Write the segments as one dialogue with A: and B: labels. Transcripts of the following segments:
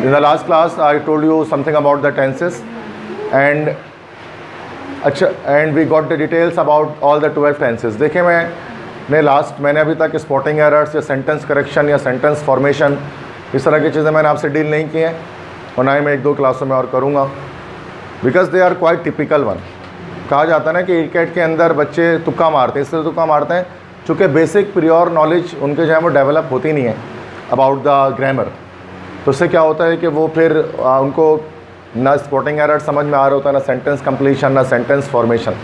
A: In the last class I told you something about the tenses and we got the details about all the 12 tenses. देखिए मैंने अभी तक spotting errors या sentence correction या sentence formation इस तरह की चीज़ें मैंने आपसे डील नहीं की हैं और ना ही मैं एक दो क्लासों में और करूँगा, because they are quite typical one. कहा जाता है ना कि इकेट के अंदर बच्चे तुक्का मारते हैं, इसलिए तुक्का मारते हैं चूँकि बेसिक प्रियोर नॉलेज उनके जो है वो डेवलप होती नहीं है अबाउट द ग्रामर। तो उससे क्या होता है कि वो फिर उनको ना स्पॉटिंग एरर समझ में आ रहा होता है, ना सेंटेंस कंप्लीशन, ना सेंटेंस फॉर्मेशन,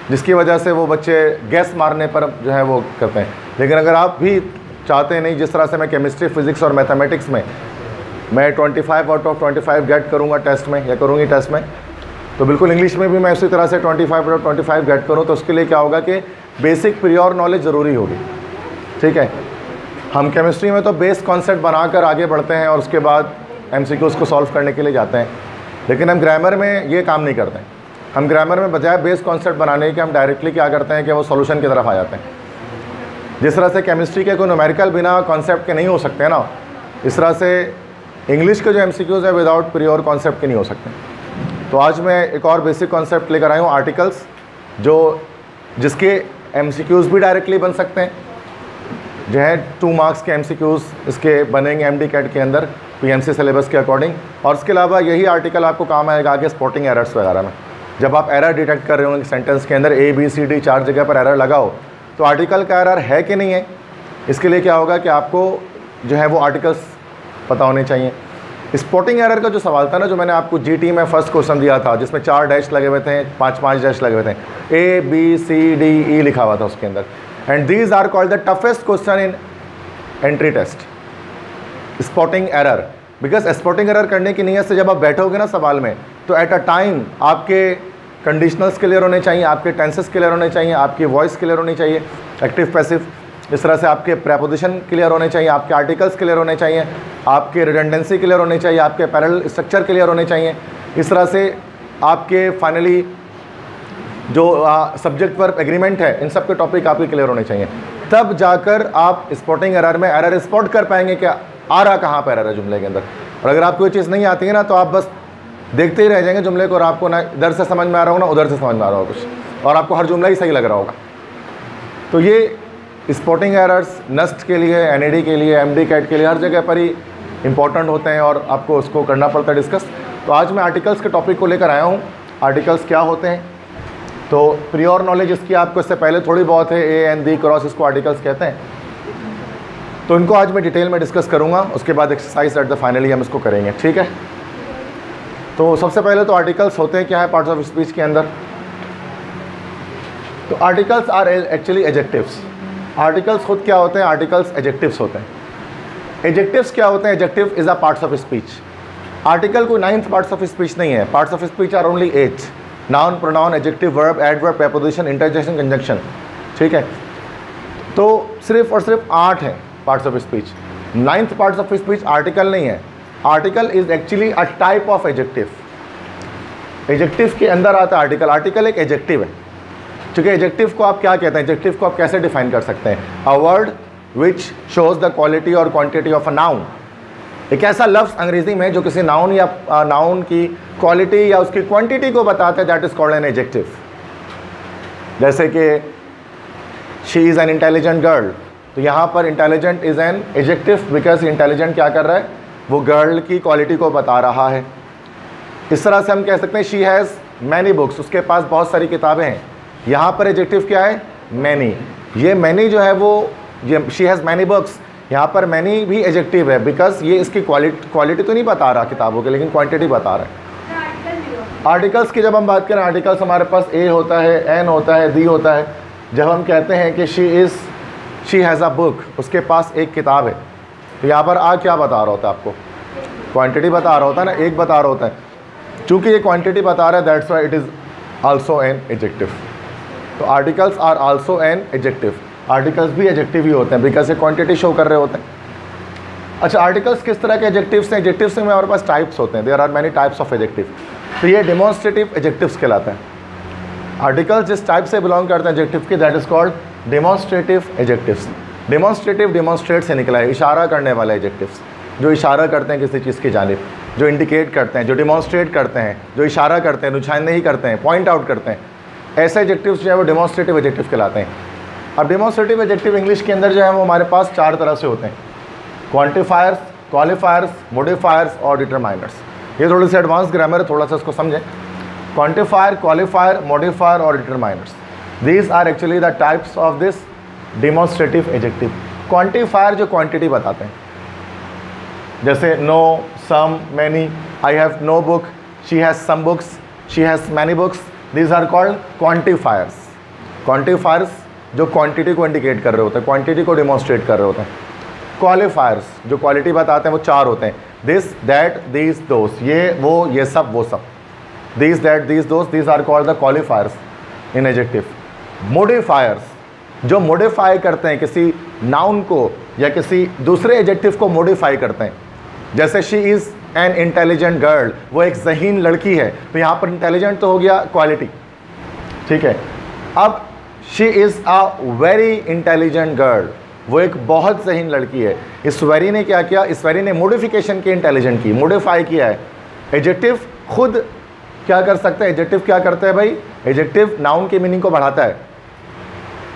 A: जिसकी वजह से वो बच्चे गैस मारने पर जो है वो करते हैं। लेकिन अगर आप भी चाहते हैं नहीं, जिस तरह से मैं केमिस्ट्री, फिजिक्स और मैथमेटिक्स में मैं 25 आउट ऑफ 25 गेट करूँगा टेस्ट में या करूँगी टेस्ट में, तो बिल्कुल इंग्लिश में भी मैं उसी तरह से 25 आउट ऑफ 25 गेट करूँ। तो उसके लिए क्या होगा कि बेसिक प्रियोर नॉलेज ज़रूरी होगी। ठीक है, हम केमिस्ट्री में तो बेस कॉन्सेप्ट बनाकर आगे बढ़ते हैं और उसके बाद MCQs को सॉल्व करने के लिए जाते हैं, लेकिन हम ग्रामर में ये काम नहीं करते हैं। हम ग्रामर में बजाय बेस कॉन्सेप्ट बनाने के हम डायरेक्टली क्या करते हैं कि वो सॉल्यूशन की तरफ आ जाते हैं। जिस तरह से केमिस्ट्री के कोई न्यूमेरिकल बिना कॉन्सेप्ट के नहीं हो सकते हैं ना, इस तरह से इंग्लिश के जो MCQs है विदाउट प्रियोर कॉन्सेप्ट के नहीं हो सकते। तो आज मैं एक और बेसिक कॉन्सेप्ट लेकर आया हूँ, आर्टिकल्स, जिसके MCQs भी डायरेक्टली बन सकते हैं, जो है 2 मार्क्स के MCQs इसके बनेंगे MD कैट के अंदर PMC सिलेबस के अकॉर्डिंग। और इसके अलावा यही आर्टिकल आपको काम आएगा आगे स्पॉटिंग एरर्स वगैरह में। जब आप एरर डिटेक्ट कर रहे होंगे सेंटेंस के अंदर ABCD 4 जगह पर एरर लगा हो, तो आर्टिकल का एरर है कि नहीं है, इसके लिए क्या होगा कि आपको जो है वो आर्टिकल्स पता होने चाहिए। स्पॉटिंग एरर का जो सवाल था ना, जो मैंने आपको GT में फर्स्ट क्वेश्चन दिया था, जिसमें 4 डैश लगे हुए थे, 5 डैश लगे हुए थे, ABCDE लिखा हुआ था उसके अंदर। And these are called the toughest question in entry test, spotting error. Because spotting error करने की नीयत से जब आप बैठोगे ना सवाल में, तो एट अ टाइम आपके कंडीशनल्स क्लियर होने चाहिए, आपके टेंसेस क्लियर होने चाहिए, आपकी वॉइस क्लियर होनी चाहिए, एक्टिव पैसिव, इस तरह से आपके प्रेपोजिशन क्लियर होने चाहिए, आपके आर्टिकल्स क्लियर होने चाहिए, आपके रिडंडेंसी क्लियर होने चाहिए, आपके पैरेलल स्ट्रक्चर क्लियर होने चाहिए। इस तरह से आपके फाइनली जो सब्जेक्ट वर्ब एग्रीमेंट है, इन सब के टॉपिक आपके क्लियर होने चाहिए। तब जाकर आप स्पॉटिंग एरर में एरर स्पॉट कर पाएंगे कि आ रहा कहाँ पर एरर है जुमले के अंदर। और अगर आपको ये चीज़ नहीं आती है ना, तो आप बस देखते ही रह जाएंगे जुमले को, और आपको ना इधर से समझ में आ रहा होगा ना उधर से समझ में आ रहा होगा कुछ, और आपको हर जुमला ही सही लग रहा होगा। तो ये स्पॉटिंग एरर्स नस्ट के लिए, NAD के लिए, MD कैट के लिए हर जगह पर ही इंपॉर्टेंट होते हैं और आपको उसको करना पड़ता है डिस्कस। तो आज मैं आर्टिकल्स के टॉपिक को लेकर आया हूँ। आर्टिकल्स क्या होते हैं, तो प्रियोर नॉलेज इसकी आपको इससे पहले थोड़ी बहुत है, AND क्रॉस इसको आर्टिकल्स कहते हैं। तो इनको आज मैं डिटेल में डिस्कस करूँगा, उसके बाद एक्सरसाइज एट द फाइनली हम इसको करेंगे। ठीक है, तो सबसे पहले तो आर्टिकल्स होते हैं क्या है पार्ट्स ऑफ स्पीच के अंदर। तो articles are actually adjectives. Articles खुद क्या होते हैं, आर्टिकल्स एडजेक्टिव्स होते हैं। एडजेक्टिव्स क्या होते हैं, adjective is a parts of speech. Article कोई 9th पार्ट्स ऑफ स्पीच नहीं है। Parts of speech are only 8, noun, pronoun, adjective, verb, adverb, preposition, interjection, conjunction. ठीक है, तो सिर्फ और सिर्फ 8 हैं parts of speech. 9th parts of speech article नहीं है। Article is actually a type of adjective. Adjective के अंदर आता है आर्टिकल। आर्टिकल एक एडजेक्टिव है। क्योंकि एडजेक्टिव को आप क्या कहते हैं, एडजेक्टिव को आप कैसे डिफाइन कर सकते हैं, a word which shows the quality और क्वांटिटी ऑफ अ नाउन। एक ऐसा लफ्ज़ अंग्रेजी में जो किसी नाउन या नाउन की क्वालिटी या उसकी क्वांटिटी को बताता है, that is called an adjective. जैसे कि she is an intelligent girl, तो यहाँ पर intelligent is an adjective because intelligent क्या कर रहा है, वो गर्ल की क्वालिटी को बता रहा है। इस तरह से हम कह सकते हैं शी हैज़ मैनी बुक्स, उसके पास बहुत सारी किताबें हैं। यहाँ पर एडजेक्टिव क्या है, मैनी। ये मैनी जो है वो, ये शी हैज़ मैनी बुक्स, यहाँ पर मैनी भी एडजेक्टिव है बिकॉज ये इसकी क्वालिटी तो नहीं बता रहा किताबों की, लेकिन क्वांटिटी बता रहा है। आर्टिकल्स की जब हम बात करें, आर्टिकल्स हमारे पास ए होता है, एन होता है, दी होता है। जब हम कहते हैं कि शी हैज़ अ बुक, उसके पास एक किताब है, तो यहाँ पर आ क्या बता रहा होता है आपको, क्वांटिटी बता रहा होता है ना, एक बता रहा होता है। चूँकि ये क्वांटिटी बता रहा है, that's why it is also an adjective. तो articles are also an adjective. Articles भी एडजेक्टिव ही होते हैं बिकॉज ये क्वांटिटी शो कर रहे होते हैं। अच्छा, आर्टिकल्स किस तरह के एडजेक्टिव्स हैं, एडजेक्टिव्स में हमारे पास टाइप्स होते हैं, there are many types of adjective. तो ये डेमोन्स्ट्रेटिव एडजेक्टिव्स कहलाते हैं। आर्टिकल्स जिस टाइप से बिलोंग करते हैं एडजेक्टिव की, that is called demonstrative adjectives. Demonstrative demonstrate से निकला है, इशारा करने वाले एडजेक्टिव्स। जो इशारा करते हैं किसी चीज़ की जानिब, जो इंडिकेट करते हैं, जो डिमॉन्स्ट्रेट करते हैं, जो इशारा करते हैं, नुमाइंदगी करते हैं, पॉइंट आउट करते हैं, ऐसे एडजेक्टिव्स जो है वो डेमोन्स्ट्रेटिव एडजेक्टिव कहलाते हैं। अब डेमोन्स्ट्रेटिव एडजेक्टिव इंग्लिश के अंदर जो है वो हमारे पास 4 तरह से होते हैं, क्वांटिफायर्स, क्वालिफायर्स, मॉडिफायर्स और डिटरमाइनर्स। ये थोड़ी सी एडवांस ग्रामर है, थोड़ा सा इसको समझें। क्वांटिफायर, क्वालिफायर, मॉडिफायर और determiners, these are actually the types of this demonstrative adjective. Quantifier जो क्वांटिटी बताते हैं, जैसे no, some, many, I have no book, she has some books, she has many books, these are called quantifiers. Quantifiers जो quantity को indicate कर रहे होते हैं, क्वांटिटी को डिमॉन्स्ट्रेट कर रहे होते हैं। क्वालिफायर्स जो क्वालिटी बताते हैं वो 4 होते हैं, दिस, दैट, दीज, दोस, ये वो, ये सब, वो सब। This, that, these, those, these are called the qualifiers in adjective. Modifiers जो मॉडिफाई करते हैं किसी नाउन को या किसी दूसरे एडजेक्टिव को मॉडिफाई करते हैं, जैसे she is an intelligent girl, वो एक ज़हीन लड़की है, तो यहाँ पर इंटेलिजेंट तो हो गया क्वालिटी, ठीक है। अब she is a very intelligent girl, वो एक बहुत ज़हीन लड़की है। इस वेरी ने क्या किया, इस वेरी ने मॉडिफिकेशन की, इंटेलिजेंट की, मॉडिफाई किया है। एडजेक्टिव खुद क्या कर सकता है, एडजेक्टिव क्या करता है भाई, एडजेक्टिव नाउन की मीनिंग को बढ़ाता है।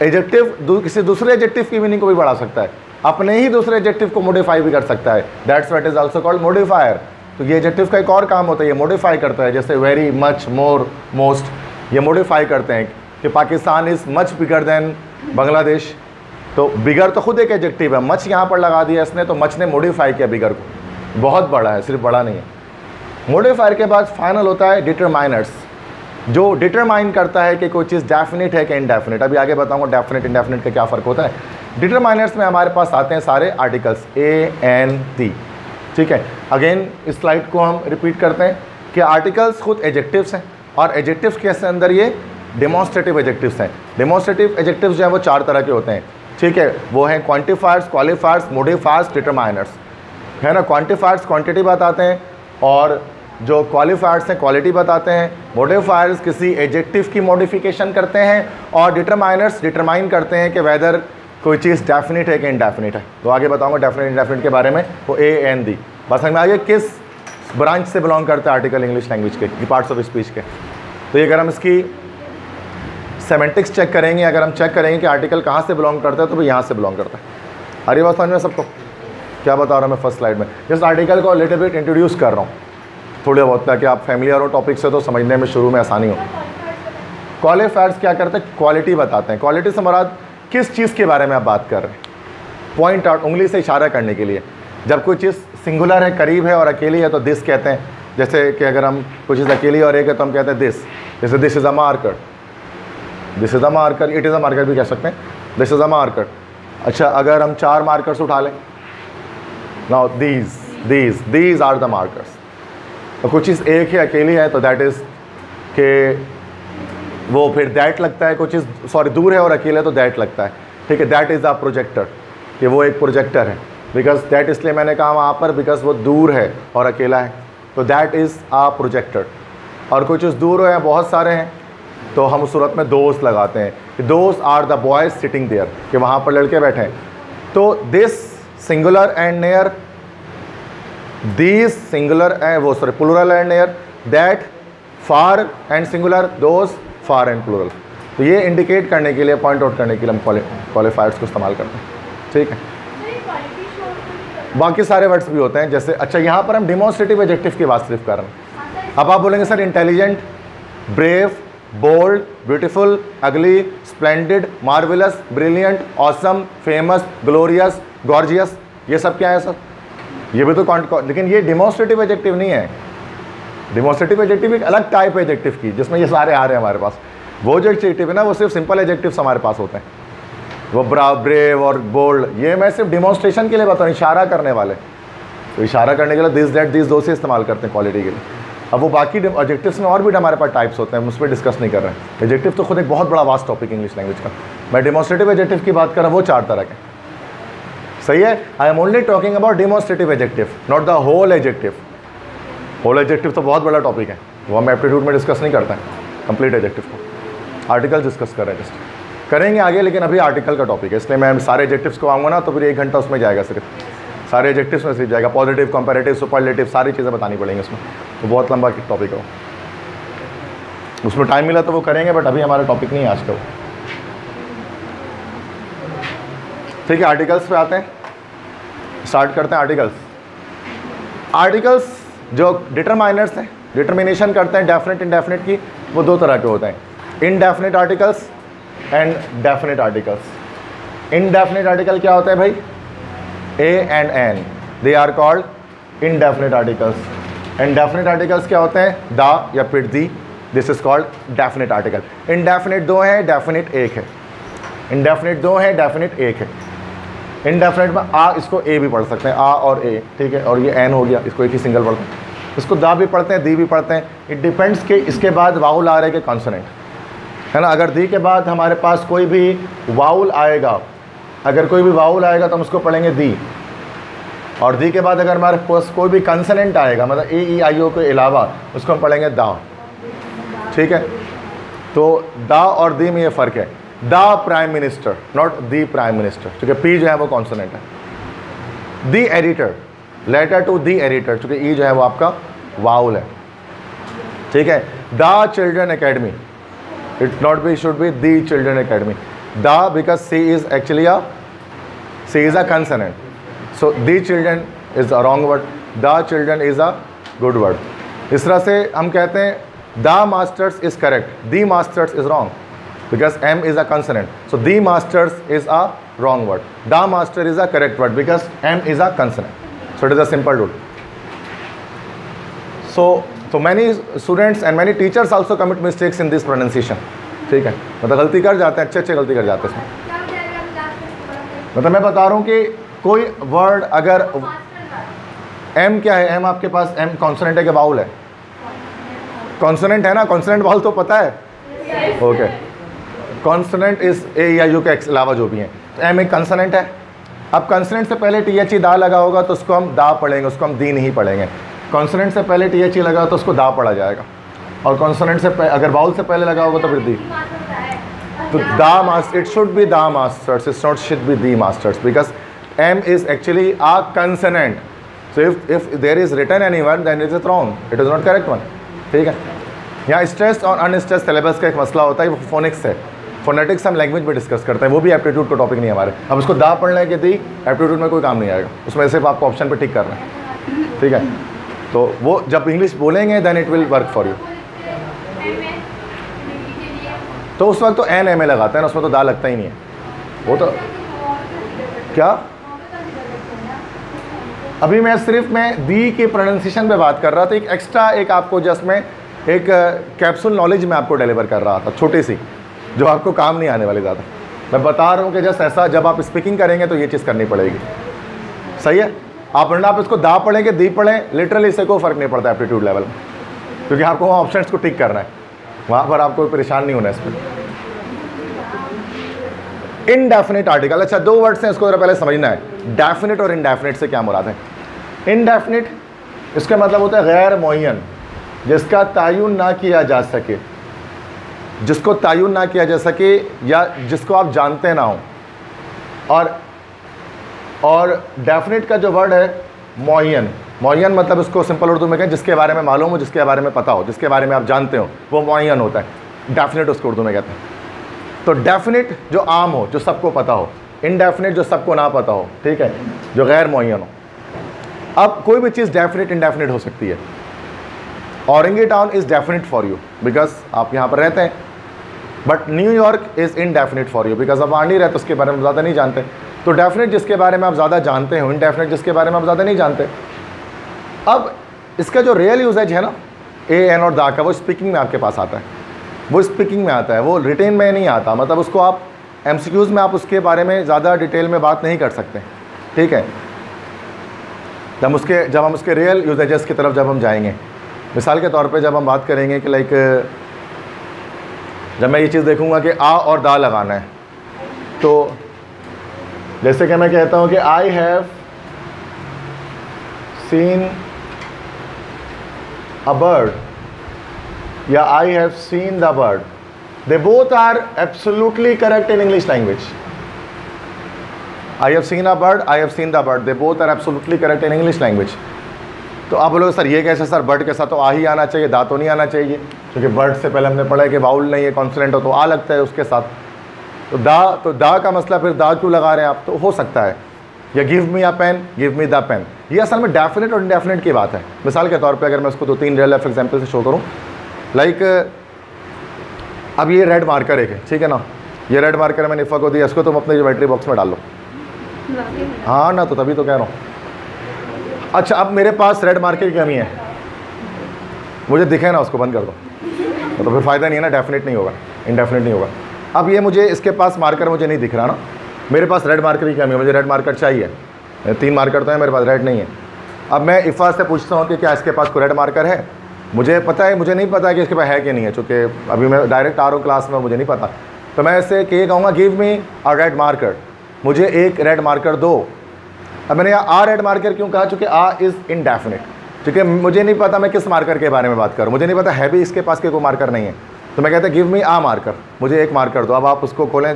A: एडजेक्टिव किसी दूसरे एडजेक्टिव की मीनिंग को भी बढ़ा सकता है, अपने ही दूसरे एडजेक्टिव को मॉडिफाई भी कर सकता है। That's what is also called modifier. तो ये एडजेक्टिव का एक और काम होता है, ये मॉडिफाई करता है। जैसे वेरी, मच, मोर, मोस्ट, ये मॉडिफाई करते हैं कि Pakistan is much bigger than Bangladesh. तो बिगर तो खुद एक एडजेक्टिव है, मच यहाँ पर लगा दिया इसने, तो मच ने मॉडिफाई किया बिगर को, बहुत बड़ा है, सिर्फ बड़ा नहीं है। मॉडिफायर के बाद फाइनल होता है डिटरमाइनर्स, जो डिटरमाइन करता है कि कोई चीज़ डेफिनेट है कि इनडेफिनेट। अभी आगे बताऊंगा डेफिनेट इंडेफिनेट का क्या फ़र्क होता है। डिटरमाइनर्स में हमारे पास आते हैं सारे आर्टिकल्स ए, एन, दी, ठीक है। अगेन इस स्लाइड को हम रिपीट करते हैं कि आर्टिकल्स खुद एडजेक्टिव्स हैं और एडजेक्टिव्स के अंदर ये डेमोन्स्ट्रेटिव एडजेक्टिव्स हैं। डेमोन्स्ट्रेटिव एडजेक्टिव्स जो हैं वो 4 तरह के होते हैं, ठीक है। वो हैं क्वांटिफायर्स, क्वालिफायर्स, मॉडिफायर्स, डिटरमाइनर्स, है ना। क्वांटिफायर्स क्वांटिटी बताते हैं और जो क्वालिफायर्स हैं क्वालिटी बताते हैं। मॉडिफायर्स किसी एडजेक्टिव की मॉडिफिकेशन करते हैं और डिटरमाइनर्स डिटरमाइन करते हैं कि वेदर कोई चीज़ डेफिनेट है कि इनडेफिनेट है। तो आगे बताऊंगा डेफिनेट इंडेफिनेट के बारे में। वो ए, एन, दी, बस समझ में आगे किस ब्रांच से बिलोंग करता है आर्टिकल इंग्लिश लैंग्वेज के, पार्ट्स ऑफ स्पीच के। तो ये अगर हम इसकी सेमेंटिक्स चेक करेंगे, अगर हम चेक करेंगे कि आर्टिकल कहाँ से बिलोंग करता है, तो वो यहाँ से बिलोंग करता है। अरे बात समझ में सबको क्या बता रहा हूँ मैं फर्स्ट स्लाइड में। जिस आर्टिकल को लिटिल बिट इंट्रोड्यूस कर रहा हूँ थोड़े बहुत, ताकि आप फैमिलियर हो टॉपिक से तो समझने में शुरू में आसानी हो। क्वालिफायर्स क्या करते हैं, क्वालिटी बताते हैं। क्वालिटी से मुराद किस चीज़ के बारे में आप बात कर रहे हैं, पॉइंट आउट, उंगली से इशारा करने के लिए। जब कोई चीज़ सिंगुलर है, करीब है और अकेली है तो दिस कहते हैं। जैसे कि अगर हम कोई चीज़ अकेली और एक है तो हम कहते हैं दिस। जैसे this is a marker, this is a marker, it is a marker भी कह सकते हैं, दिस इज़ अ मार्कर। अच्छा, अगर हम 4 मार्कर्स उठा लें, now these are the markers. तो कुछ चीज़ एक है, अकेली है, तो दैट इज़ के वो फिर दैट लगता है। कुछ चीज़ सॉरी दूर है और अकेला है तो दैट लगता है, ठीक है। दैट इज़ अ प्रोजेक्टर, कि वो एक प्रोजेक्टर है। बिकॉज दैट इसलिए मैंने कहा वहाँ पर बिकॉज वो दूर है और अकेला है, तो दैट इज़ अ प्रोजेक्टर। और कोई चीज़ दूर है, बहुत सारे हैं, तो हम उस सूरत में दोस्त लगाते हैं कि दोस्त are the boys sitting there, कि वहाँ पर लड़के बैठे हैं। तो this singular and near, these singular and वो sorry plural and near, that far and singular, those far and plural. तो ये इंडिकेट करने के लिए, पॉइंट आउट करने के लिए हम क्वालिफायर्स को इस्तेमाल करते हैं, ठीक है। बाकी सारे वर्ड्स भी होते हैं, जैसे अच्छा यहाँ पर हम डेमोन्स्ट्रेटिव एडजेक्टिव की बात सिर्फ कर रहे हैं। अब आप बोलेंगे sir intelligent, brave, bold, beautiful, ugly, splendid, marvellous, brilliant, awesome, famous, glorious, gorgeous, ये सब क्या है सर? ये भी तो लेकिन ये डेमोन्स्ट्रेटिव एडजेक्टिव नहीं है। डेमोन्स्ट्रेटिव एडजेक्टिव एक अलग टाइप एडजेक्टिव की, जिसमें ये सारे आ रहे हैं हमारे पास। वो जो एडजेक्टिव है ना, वो सिर्फ सिंपल एडजेक्टिव्स हमारे पास होते हैं। वो ब्रेव और बोल्ड, ये मैं सिर्फ डिमॉन्स्ट्रेशन के लिए बताऊँ, इशारा करने वाले। तो इशारा करने के लिए दिस, दैट, दिस, दो से इस्तेमाल करते हैं क्वालिटी के लिए। अब वो बाकी एडजेक्टिव्स में और भी हमारे पास टाइप्स होते हैं, हम उस पर डिस्कस नहीं कर रहे हैं। एडजेक्टिव तो खुद एक बहुत बड़ा वास्ट टॉपिक इंग्लिश लैंग्वेज का। मैं डेमोन्स्ट्रेटिव एडजेक्टिव की बात कर रहा हूँ, वो 4 तरह के, सही है। I am only talking about demonstrative adjective, not the whole adjective. Whole adjective तो बहुत बड़ा टॉपिक है, वो हम एप्टीट्यूड में डिस्कस नहीं करते हैं। कंप्लीट एडजेक्टिव को आर्टिकल डिस्कस कर रहे हैं, जस्ट करेंगे आगे, लेकिन अभी आर्टिकल का टॉपिक है, इसलिए मैं सारे एडजेक्टिव्स को आऊँगा ना तो फिर 1 घंटा उसमें जाएगा सिर्फ। सारे एडजेक्टिव्स में सीख जाएगा, पॉजिटिव, कंपैरेटिव, सुपरलेटिव, सारी चीज़ें बतानी पड़ेंगी उसमें। तो बहुत लंबा टॉपिक है, उसमें टाइम मिला तो वो करेंगे, बट अभी हमारा टॉपिक नहीं है आज का। ठीक है, आर्टिकल्स पे आते हैं, स्टार्ट करते हैं आर्टिकल्स। आर्टिकल्स जो डिटरमाइनर्स हैं, डिटर्मिनेशन करते हैं डेफिनेट इंडेफिनेट की, वो दो तरह के होते हैं, indefinite articles and definite articles. Indefinite article क्या होता है भाई? A and an, they are called indefinite articles. And definite articles क्या होते हैं? द या फिर the, this is called definite article. Indefinite दो है, डेफिनेट एक है। इनडेफिनेट दो है, डेफिनेट एक है। इनडेफिनेट में आ, इसको ए भी पढ़ सकते हैं, आ और ए, ठीक है, और ये एन हो गया, इसको एक ही सिंगल पढ़ते हैं। इसको दा भी पढ़ते हैं, दी भी पढ़ते हैं। इट डिपेंड्स कि इसके बाद वाउल आ रहे कि कॉन्सोनेंट, है ना। अगर दी के बाद हमारे पास कोई भी वाउल आएगा, अगर कोई भी वाउल आएगा तो हम उसको पढ़ेंगे दी, और दी के बाद अगर हमारे पास कोई भी कंसोनेंट आएगा, मतलब ए ई आई ओ के अलावा, उसको हम पढ़ेंगे दा, ठीक है। तो दा और दी में ये फ़र्क है, the prime minister, not the prime minister, क्योंकि पी जो है वो कॉन्सोनेंट है। The editor, letter to the editor, क्योंकि ई जो है वो आपका वाउल है, ठीक है। The children academy, it not be, should be the children academy, the because C is actually a consonant, so the children is a wrong word, the children is a good word। इस तरह से हम कहते हैं the masters is correct, the masters is wrong because m is a consonant, so the masters is a wrong word, the master is a correct word because m is a consonant, so it is a simple rule। so many students and many teachers also commit mistakes in this pronunciation, ठीक है, मतलब गलती कर जाते हैं, अच्छे गलती कर जाते हैं इसमें। मतलब मैं बता रहा हूँ कि कोई वर्ड अगर एम क्या है, एम आपके पास एम कॉन्सोनेंट है कि वाउल है? कॉन्सोनेंट है ना, कॉन्सोनेंट वाउल तो पता है, ओके। कॉन्सोनेंट इज ए या यू के अलावा जो भी है, तो एम एक कॉन्सोनेंट है। अब कॉन्सोनेंट से पहले टी एच ई दा लगा होगा तो उसको हम दा पढ़ेंगे, उसको हम दी नहीं पढ़ेंगे। कॉन्सोनेंट से पहले टी एच ई लगा तो उसको दा पढ़ा जाएगा, और कॉन्सोनेंट से अगर वाउल से पहले लगा होगा तो फिर दी। तो दा मास्टर, इट शुड बी दा masters, it's not should be the masters, because M is actually a consonant, so if there is written anyone then it is wrong, it is not correct one, ठीक है। यहाँ stress और unstress syllabus का एक मसला होता है, वो फोनिक्स है। फोनेटिक्स हम लैंग्वेज में डिस्कस करते हैं, वो भी एप्टीट्यूड का टॉपिक नहीं है हमारे। अब उसको दा पढ़ने के दी एप्टीट्यूड में कोई काम नहीं आएगा, उसमें सिर्फ आपको ऑप्शन पे टिक करना है, ठीक है। तो वो जब इंग्लिश बोलेंगे then it will work for you. तो उस वक्त तो एन एम ए लगाते हैं ना, उसमें तो दा लगता ही नहीं है, वो तो क्या। अभी मैं सिर्फ दी के प्रोनाउंसिएशन पे बात कर रहा था, एक एक्स्ट्रा एक आपको जस्ट में एक कैप्सूल नॉलेज में आपको डिलीवर कर रहा था, छोटी सी, जो आपको काम नहीं आने वाली ज़्यादा। मैं बता रहा हूँ कि जस्ट ऐसा जब आप स्पीकिंग करेंगे तो ये चीज़ करनी पड़ेगी, सही है। आप वरना आप इसको दा पढ़ेंगे दी पढ़ें, लिटरली इससे कोई फ़र्क नहीं पड़ता एप्टीट्यूड लेवल में, क्योंकि आपको वहाँ ऑप्शंस को टिक करना है, वहाँ पर आपको परेशान नहीं होना है इस पर। इनडेफिनेट आर्टिकल, अच्छा दो वर्ड्स हैं, इसको जरा पहले समझना है, डेफिनेट और इनडेफिनेट से क्या मुराद है। इनडेफिनेट इसका मतलब होता है गैर मुअय्यन, जिसका तयन ना किया जा सके, जिसको तयन ना किया जा सके या जिसको आप जानते ना हो। और डेफिनेट का जो वर्ड है मुअय्यन, मुअय्यन मतलब उसको सिंपल उर्दू में कहें जिसके बारे में मालूम हो, जिसके बारे में पता हो, जिसके बारे में आप जानते हो, वो मुअय्यन होता है। डेफिनेट उसको उर्दू में कहते हैं। तो डेफिनेट जो आम हो, जो सबको पता हो, इनडेफिनेट जो सबको ना पता हो, ठीक है, जो गैर मुअय्यन हो। अब कोई भी चीज़ डेफिनेट इनडेफिनेट हो सकती है। Orangi town is definite for you because आप यहाँ पर रहते हैं, but New York is indefinite for you because आप वहाँ नहीं रहते, उसके बारे में ज़्यादा नहीं जानते। तो डेफिनेट जिसके बारे में आप ज़्यादा जानते हो, इनडेफिनेट जिसके बारे में आप ज़्यादा नहीं जानते। अब इसका जो रियल यूजेज है ना, ए एन और दा का, वो स्पीकिंग में आपके पास आता है, वो स्पीकिंग में आता है, वो रिटेन में नहीं आता। मतलब उसको आप एमसीक्यूज़ में आप उसके बारे में ज़्यादा डिटेल में बात नहीं कर सकते, ठीक है। जब हम उसके रियल यूजेजेस की तरफ जब हम जाएंगे, मिसाल के तौर पे जब हम बात करेंगे कि लाइक जब मैं ये चीज़ देखूंगा कि आ और दा लगाना है, तो जैसे कि मैं कहता हूँ कि I have seen a bird या I have seen the bird, they both are absolutely correct in English language. I have seen a bird, I have seen the bird, they both are absolutely correct in English language. तो आप बोलोगे sir ये कैसे sir, bird के साथ तो आ ही आना चाहिए, दा तो नहीं आना चाहिए, क्योंकि बर्ड से पहले हमने पढ़ा है कि वाउल नहीं है, कॉन्सोनेंट हो तो आ लगता है उसके साथ। तो दा का मसला फिर दा क्यों लगा रहे हैं आप, तो हो सकता है। या give me a pen, give me the pen, ये असल में डेफिनेट और इनडेफिनेट की बात है। मिसाल के तौर पे अगर मैं उसको 2-3 रियल लाइफ एग्जाम्पल से शो करूँ, लाइक अब ये रेड मार्कर एक है, ठीक है ना, ये रेड मार्कर मैंने इफ़ा को दिया, इसको तुम अपने ज्योमेट्री बॉक्स में डाल लो। हाँ ना, तो तभी तो कह रहा हूँ। अच्छा, अब मेरे पास रेड मार्कर की कमी है, मुझे दिखे ना, उसको बंद कर दो, तो फिर फ़ायदा नहीं है ना, डेफिनेट नहीं होगा, इनडेफिनेट नहीं होगा। अब ये मुझे इसके पास मार्कर मुझे नहीं दिख रहा ना, मेरे पास रेड मार्कर की कमी है, मुझे रेड मार्कर चाहिए, 3 मार्कर तो है मेरे पास, रेड नहीं है। अब मैं इफ़ा से पूछता हूँ कि क्या इसके पास कोई रेड मार्कर है, मुझे पता है, मुझे नहीं पता है कि इसके पास है कि नहीं है, चूँकि अभी मैं डायरेक्ट आ रहा हूँ क्लास में, मुझे नहीं पता। तो मैं इससे ये कहूँगा गिव मी अ रेड मार्कर, मुझे एक रेड मार्कर दो। अब मैंने यहाँ आ रेड मार्कर क्यों कहा, चूँकि आ इज़ इनडेफिनिट, क्योंकि मुझे नहीं पता मैं किस मार्कर के बारे में बात करूँ, मुझे नहीं पता है भी इसके पास कोई मार्कर नहीं है। तो मैं कहता गिव मी आ मार्कर, मुझे एक मार्कर दो। अब आप उसको खोलें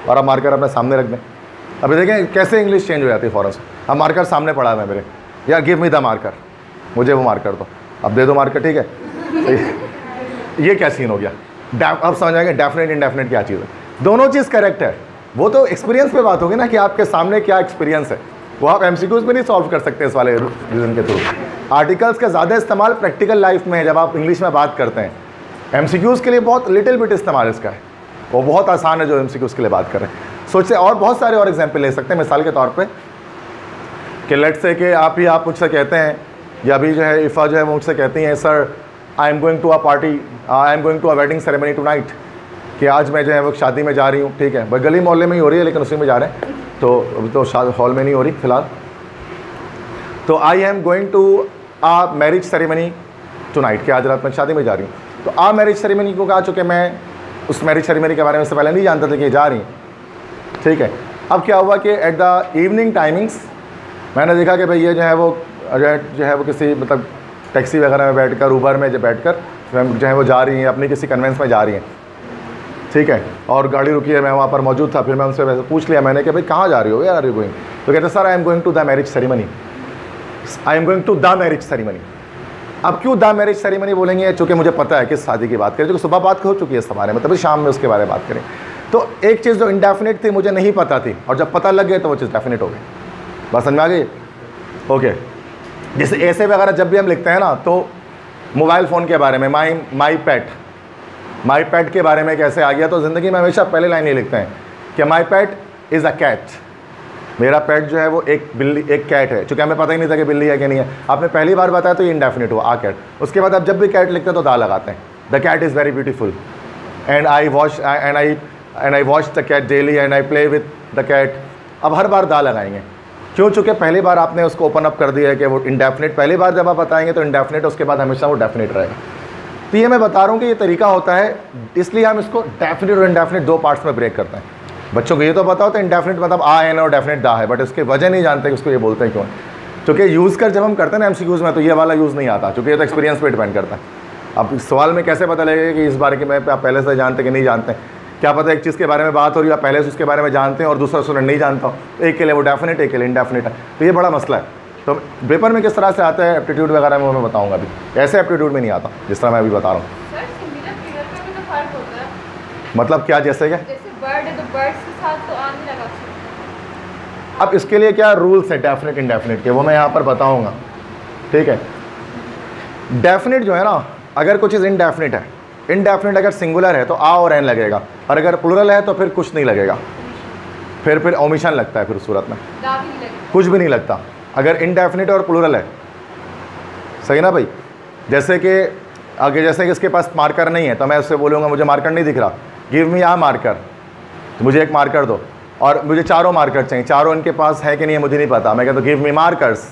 A: और अब मार्कर अपने सामने रख दें। अभी देखें कैसे इंग्लिश चेंज हो जाती है फ़ौरन से। अब मार्कर सामने पड़ा है मेरे, यार गिव मी द मार्कर, मुझे वो मार्कर दो, अब दे दो मार्कर, ठीक है। ये क्या सीन हो गया, अब समझ आएंगे डेफिनेट इनडेफिनेट क्या चीज़ है। दोनों चीज़ करेक्ट है, वो तो एक्सपीरियंस पे बात होगी ना कि आपके सामने क्या एक्सपीरियंस है, वो आप एमसीक्यूज़ पे नहीं सॉल्व कर सकते इस वाले रीज़न के थ्रू। आर्टिकल्स का ज़्यादा इस्तेमाल प्रैक्टिकल लाइफ में है, जब आप इंग्लिश में बात करते हैं। एमसीक्यूज़ के लिए बहुत लिटिल बिट इस्तेमाल इसका है, वो बहुत आसान है जो एमसीक्यूज़ के लिए बात कर रहे हैं। सोचते और बहुत सारे और एग्जाम्पल ले सकते हैं, मिसाल के तौर पे कि लेट से कि आप मुझसे कहते हैं, या अभी जो है इफ़ा जो है वो मुझसे कहती हैं sir I am going to a party, I am going to a wedding ceremony tonight, कि आज मैं जो है वो शादी में जा रही हूँ, ठीक है, भाई गली मोहल्ले में ही हो रही है लेकिन उसी में जा रहे हैं, तो अभी तो हॉल में नहीं हो रही फ़िलहाल। तो I am going to a marriage ceremony tonight, कि आज रात में शादी में जा रही हूँ। तो आ मैरिज सेरेमनी को कहा, चूँकि मैं उस मैरिज सेरेमनी के बारे में से पहले नहीं जानता था कि जा रही हैं, ठीक है। अब क्या हुआ कि एट द इवनिंग टाइमिंग्स मैंने देखा कि भाई ये जो है वो किसी मतलब टैक्सी वगैरह में बैठकर, ऊबर में जो बैठकर जो है वो जा रही हैं, अपनी किसी कन्वेंस में जा रही हैं, ठीक है, और गाड़ी रुकी है, मैं वहाँ पर मौजूद था। फिर मैं उनसे वैसे पूछ लिया मैंने कि भाई कहाँ जा रही हो, यार आर यू गोइंग, तो कहते sir I am going to the marriage ceremony, I am going to the marriage ceremony. अब क्यों द मैरिज सेरेमनी बोलेंगे, चूँकि मुझे पता है किस शादी की बात करें, क्योंकि सुबह बात हो चुकी है इस बारे में, तभी शाम में उसके बारे में बात करें। तो एक चीज़ जो इनडेफिनेट थी मुझे नहीं पता थी, और जब पता लग गया तो वो चीज़ डेफिनेट हो गई। बात समझ में आ गई? ओके। जैसे ऐसे वगैरह जब भी हम लिखते हैं ना, तो मोबाइल फ़ोन के बारे में माई पेट के बारे में कैसे आ गया, तो ज़िंदगी में हमेशा पहले लाइन ये लिखते हैं कि माई पेट इज़ अ कैट, मेरा पेट जो है वो एक बिल्ली, एक कैट है। चूँकि हमें पता ही नहीं था कि बिल्ली है कि नहीं है, आपने पहली बार बताया तो ये इनडेफिनेट हुआ आ कैट। उसके बाद आप जब भी कैट लिखते हैं तो दा लगाते हैं, the cat is very beautiful and I watch the cat daily and I play with the cat. अब हर बार दा लगाएंगे, क्यों? चूँकि पहली बार आपने उसको ओपन अप कर दिया है कि वो इनडेफिनेट, पहली बार जब आप बताएंगे तो इनडेफिनेट, उसके बाद हमेशा वो डेफिनेट रहेगा। तो ये मैं बता रहा हूँ कि ये तरीका होता है, इसलिए हम इसको डेफिनेट और इनडेफिनेट 2 पार्ट्स में ब्रेक करते हैं। बच्चों को ये तो पता होता है इनडेफिनेट मतलब आ एन और डेफिनेट दा है, बट इसके वजह नहीं जानते कि उसको ये बोलते हैं क्यों। क्योंकि यूज़ कर जब हम करते हैं ना एमसीक्यूज़ में, तो ये वाला यूज़ नहीं आता, क्योंकि ये तो एक्सपीरियंस पे डिपेंड करता है। अब इस सवाल में कैसे पता लगेगा कि इस बारे के में आप पहले से जानते कि नहीं जानते? क्या पता एक चीज़ के बारे में बात हो रही है, आप पहले से उसके बारे में जानते हैं और दूसरा स्टूडेंट नहीं जानता हो, एक के लिए वो डेफिनेट, एक के लिए इनडेफिनेट है। तो ये बड़ा मसला है। तो पेपर में किस तरह से आता है एप्टीट्यूड वगैरह में, वो मैं बताऊँगा अभी। ऐसे एप्टीट्यूड में नहीं आता जिस तरह मैं अभी बता रहा हूँ। मतलब क्या? जैसे क्या?
B: बर्ड है तो बर्ड्स के साथ तो आ नहीं लगा सकते।
A: अब इसके लिए क्या रूल्स है डेफिनेट इनडेफिनेट के, वो मैं यहाँ पर बताऊँगा, ठीक है। डेफिनेट जो है ना, अगर कुछ चीज़ इनडेफिनेट है, इनडेफिनेट अगर सिंगुलर है तो आ और एन लगेगा, और अगर प्लूरल है तो फिर कुछ नहीं लगेगा, फिर ओमिशन लगता है, फिर उस सूरत में कुछ भी नहीं लगता अगर इनडेफिनेट और प्लूरल है। सही ना भाई? जैसे कि आगे, जैसे कि इसके पास मार्कर नहीं है तो मैं उससे बोलूँगा मुझे मार्कर नहीं दिख रहा, गिव मी आ मार्कर, तो मुझे एक मार्कर दो, और मुझे चारों मार्कर चाहिए, चारों इनके पास है कि नहीं है मुझे नहीं पता, मैं कहता हूँ गिव मी मार्कर्स,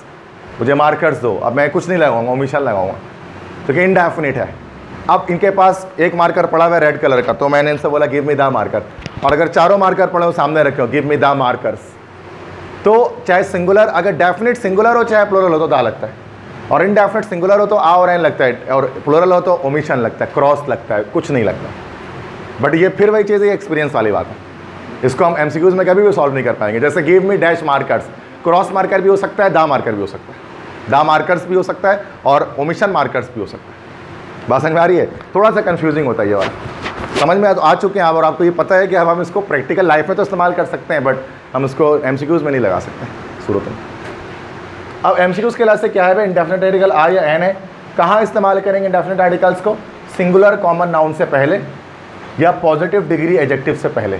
A: मुझे मार्कर्स दो। अब मैं कुछ नहीं लगाऊंगा, ओमिशन लगाऊंगा, तो कि इनडेफिनेट है। अब इनके पास एक मार्कर पड़ा हुआ है रेड कलर का, तो मैंने इनसे बोला गिव मी द मार्कर, और अगर चारों मार्कर पड़े हो सामने रखे हो गिव मी द मार्कर्स, तो चाहे सिंगुलर, अगर डेफिनेट सिंगुलर हो चाहे प्लूरल हो तो दा लगता है, और इनडेफिनेट सिंगुलर हो तो आ और एन लगता है, और प्लूरल हो तो ओमिशन लगता है, क्रॉस लगता है, कुछ नहीं लगता। बट ये फिर वही चीज़ है, एक्सपीरियंस वाली बात है। इसको हम MCQs में कभी भी सॉल्व नहीं कर पाएंगे। जैसे give me dash markers, cross marker भी हो सकता है, दा मार्कर भी हो सकता है, दा मार्कर्स भी हो सकता है और ओमिशन मार्कर्स भी हो सकता है। बात समझ में आ रही है? थोड़ा सा कन्फ्यूजिंग होता है ये वाला, समझ में आ चुके हैं आप, और आपको ये पता है कि अब हम इसको प्रैक्टिकल लाइफ में तो इस्तेमाल कर सकते हैं, बट हम इसको MCQs में नहीं लगा सकते सूरत में। अब MCQs के लिहाज से क्या है भाई, इंडेफिनिट आर्टिकल आ या एन है। कहाँ इस्तेमाल करेंगे इंडेफिनिट आर्टिकल्स को? सिंगुलर कॉमन नाउन से पहले या पॉजिटिव डिग्री एडजेक्टिव से पहले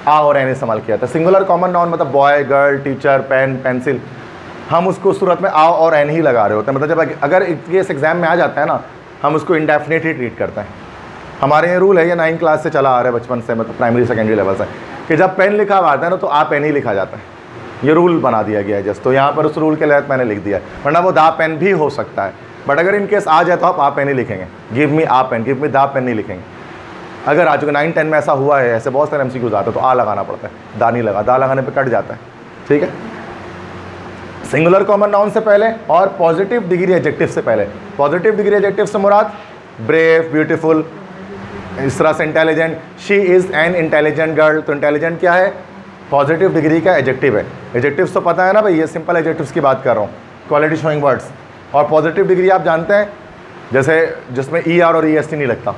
A: आ और एन इस्तेमाल किया था। सिंगुलर कॉमन नाउन मतलब boy, girl, teacher, pen, pencil, हम उसको सूरत में आ और एन ही लगा रहे होते हैं। मतलब जब अगर केस एग्जाम में आ जाता है ना, हम उसको इंडेफिनिट ही ट्रीट करते हैं। हमारे ये रूल है, ये 9 क्लास से चला आ रहा है बचपन से, मतलब प्राइमरी सेकेंडरी लेवल से, कि जब पेन लिखा हुआ आता है ना तो आ पेन ही लिखा जाता है। ये रूल बना दिया गया है जस्ट, तो यहाँ पर उस रूल के तहत मैंने लिख दिया, वरना वो दा पेन भी हो सकता है, बट अगर इन केस आ जाए तो आप आ पेन ही लिखेंगे, गिव मी आ पेन, गिव मी दा पेन नहीं लिखेंगे। अगर आ चुके 9-10 में ऐसा हुआ है, ऐसे बहुत सारे MCQs आते हैं तो आ लगाना पड़ता है, दा नहीं लगा, दा लगाने पर कट जाता है। ठीक है, सिंगुलर कॉमन नाउन से पहले और पॉजिटिव डिग्री एडजेक्टिव से पहले। पॉजिटिव डिग्री एडजेक्टिव से मुराद ब्रेव, ब्यूटीफुल, इस तरह से intelligent, she is an intelligent girl, तो इंटेलिजेंट क्या है? पॉजिटिव डिग्री का एडजेक्टिव है। एडजेक्टिव्स तो पता है ना भाई, ये सिंपल एडजेक्टिव्स की बात कर रहा हूँ, क्वालिटी शोइंग वर्ड्स। और पॉजिटिव डिग्री आप जानते हैं, जैसे जिसमें ER और EST नहीं लगता,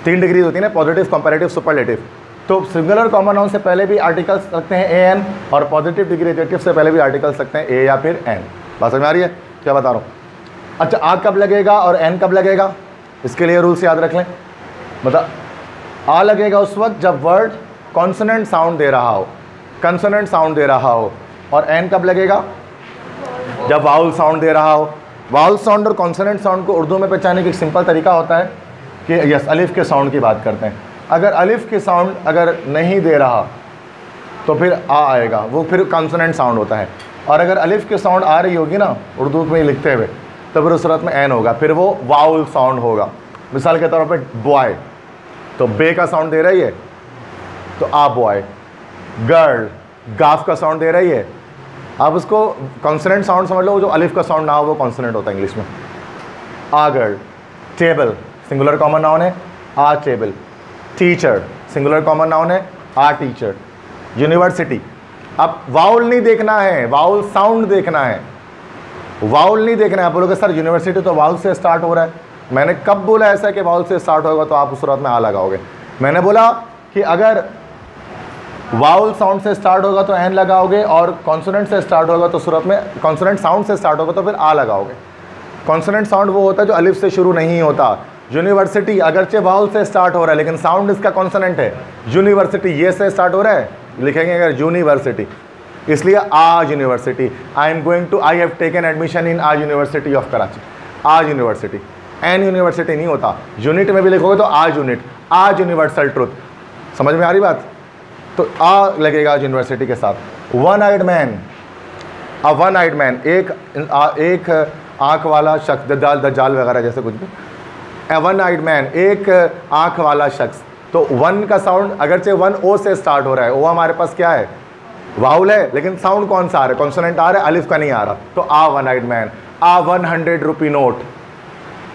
A: 3 डिग्री होती है ना, पॉजिटिव, कंपैरेटिव, सुपरलेटिव। तो सिंगुलर कॉमन नाउन से पहले भी आर्टिकल्स लगते हैं AN, और पॉजिटिव डिग्री एडजेक्टिव से पहले भी आर्टिकल्स लगते हैं A या फिर N। बात समझ में आ रही है क्या बता रहा हूँ? अच्छा, आ कब लगेगा और N कब लगेगा, इसके लिए रूल्स याद रख लें। मतलब आ लगेगा उस वक्त जब वर्ड कॉन्सोनेंट साउंड दे रहा हो, कंसोनेंट साउंड दे रहा हो, और एन कब लगेगा? जब वाउल साउंड दे रहा हो। वाउल साउंड और कॉन्सोनेंट साउंड को उर्दू में पहचानने का एक सिंपल तरीका होता है कि यस, अलिफ के साउंड की बात करते हैं। अगर अलिफ के साउंड अगर नहीं दे रहा तो फिर आ आएगा, वो फिर कॉन्सोनेंट साउंड होता है। और अगर अलिफ के साउंड आ रही होगी ना उर्दू में लिखते हुए, तो फिर उस सूरत में एन होगा, फिर वो वाउल साउंड होगा। मिसाल के तौर पर बॉय, तो बे का साउंड दे रही है तो आ बॉय। गर्ल, गाफ का साउंड दे रही है, आप उसको कॉन्सोनेंट साउंड समझ लो, जो अलिफ का साउंड ना हो वो कॉन्सोनेंट होता है इंग्लिश में। A girl. Table singular common noun है, a table. Teacher singular common noun है, आ टीचर। यूनिवर्सिटी, अब वाउल नहीं देखना है, वाउल साउंड देखना है, वाउल नहीं देखना है। आप बोलोगे सर यूनिवर्सिटी तो वाउल से स्टार्ट हो रहा है, मैंने कब बोला ऐसा कि वाउल से स्टार्ट होगा तो आप उस सूरत में आ लगाओगे? मैंने बोला कि अगर वाउल साउंड से स्टार्ट होगा तो एन लगाओगे, और कॉन्सोनेंट से स्टार्ट होगा तो सूरत में, कॉन्सोनेंट साउंड से स्टार्ट होगा तो फिर आ लगाओगे। कॉन्सोनेंट साउंड वो होता है जो अलिफ से शुरू नहीं होता। यूनिवर्सिटी अगरचे वाउल से स्टार्ट हो रहा है लेकिन साउंड इसका कॉन्सोनेंट है। यूनिवर्सिटी ये से स्टार्ट हो रहा है, लिखेंगे अगर यूनिवर्सिटी, इसलिए a university. I am going to, I have taken admission in a university of Karachi. A university, an university नहीं होता। यूनिट में भी लिखोगे तो a unit, a universal truth. समझ में आ रही बात? तो आ लगेगा यूनिवर्सिटी के साथ। One eyed man, a one eyed man, एक आँख वाला शख्स, दज्जाल वगैरह जैसे कुछ भी। ए वन आइड मैन, एक आँख वाला शख्स। तो वन का साउंड अगरचे वन ओ से स्टार्ट हो रहा है, ओ हमारे पास क्या है? वाउल है, लेकिन साउंड कौन सा आ रहा है? कॉन्सोनेंट आ रहा है, अलिफ का नहीं आ रहा। तो आ वन आइड मैन, आ 100 रुपी नोट।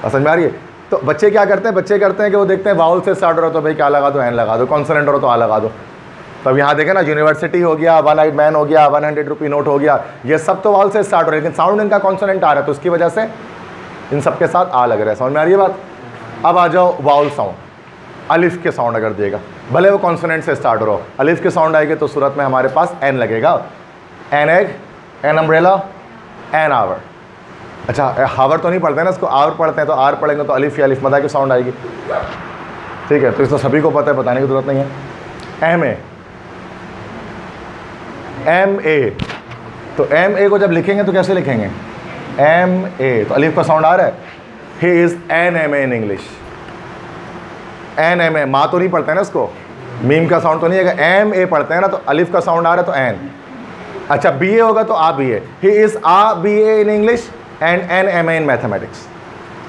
A: समझ में आ रही है? तो बच्चे क्या करते हैं? बच्चे करते हैं कि वो देखते हैं वाउल से स्टार्ट हो रहा है तो भाई क्या लगा दो? एन लगा दो। कॉन्सोनेंट हो रहा तो आ लगा दो। तो अब यहाँ देखें ना, यूनिवर्सिटी हो गया, वन आइड मैन हो गया, 100 रुपी नोट हो गया, ये सब तो वाउल से स्टार्ट हो रहा है लेकिन साउंड इनका कॉन्सोनेंट आ रहा है, तो उसकी वजह से इन सब के साथ आ लग रहा है। समझ में आ रही है बात? अब आ जाओ वाउल साउंड। अलिफ के साउंड अगर देगा, भले वो कॉन्सोनेंट से स्टार्ट हो रहा हो, अलिफ के साउंड आएंगे तो सूरत में हमारे पास एन लगेगा। An egg, an umbrella, an hour. अच्छा, हावर तो नहीं पढ़ते ना, इसको आवर पढ़ते हैं, तो आर पढ़ेंगे तो अलिफ या अलिफ मदा की साउंड आएगी। ठीक है, तो इसको सभी को पता है, बताने की जरूरत नहीं है। एम ए, एम ए, तो एम ए को जब लिखेंगे तो कैसे लिखेंगे? एम ए, तो अलिफ का साउंड आ रहा है। He is an M A in English. An M A, माँ तो नहीं पढ़ते हैं ना इसको, मीम का साउंड तो नहीं है, एम ए पढ़ते हैं ना, तो अलिफ का साउंड आ रहा है तो एन। अच्छा, बी ए होगा तो a B A. He is a B A in English and an M A in mathematics.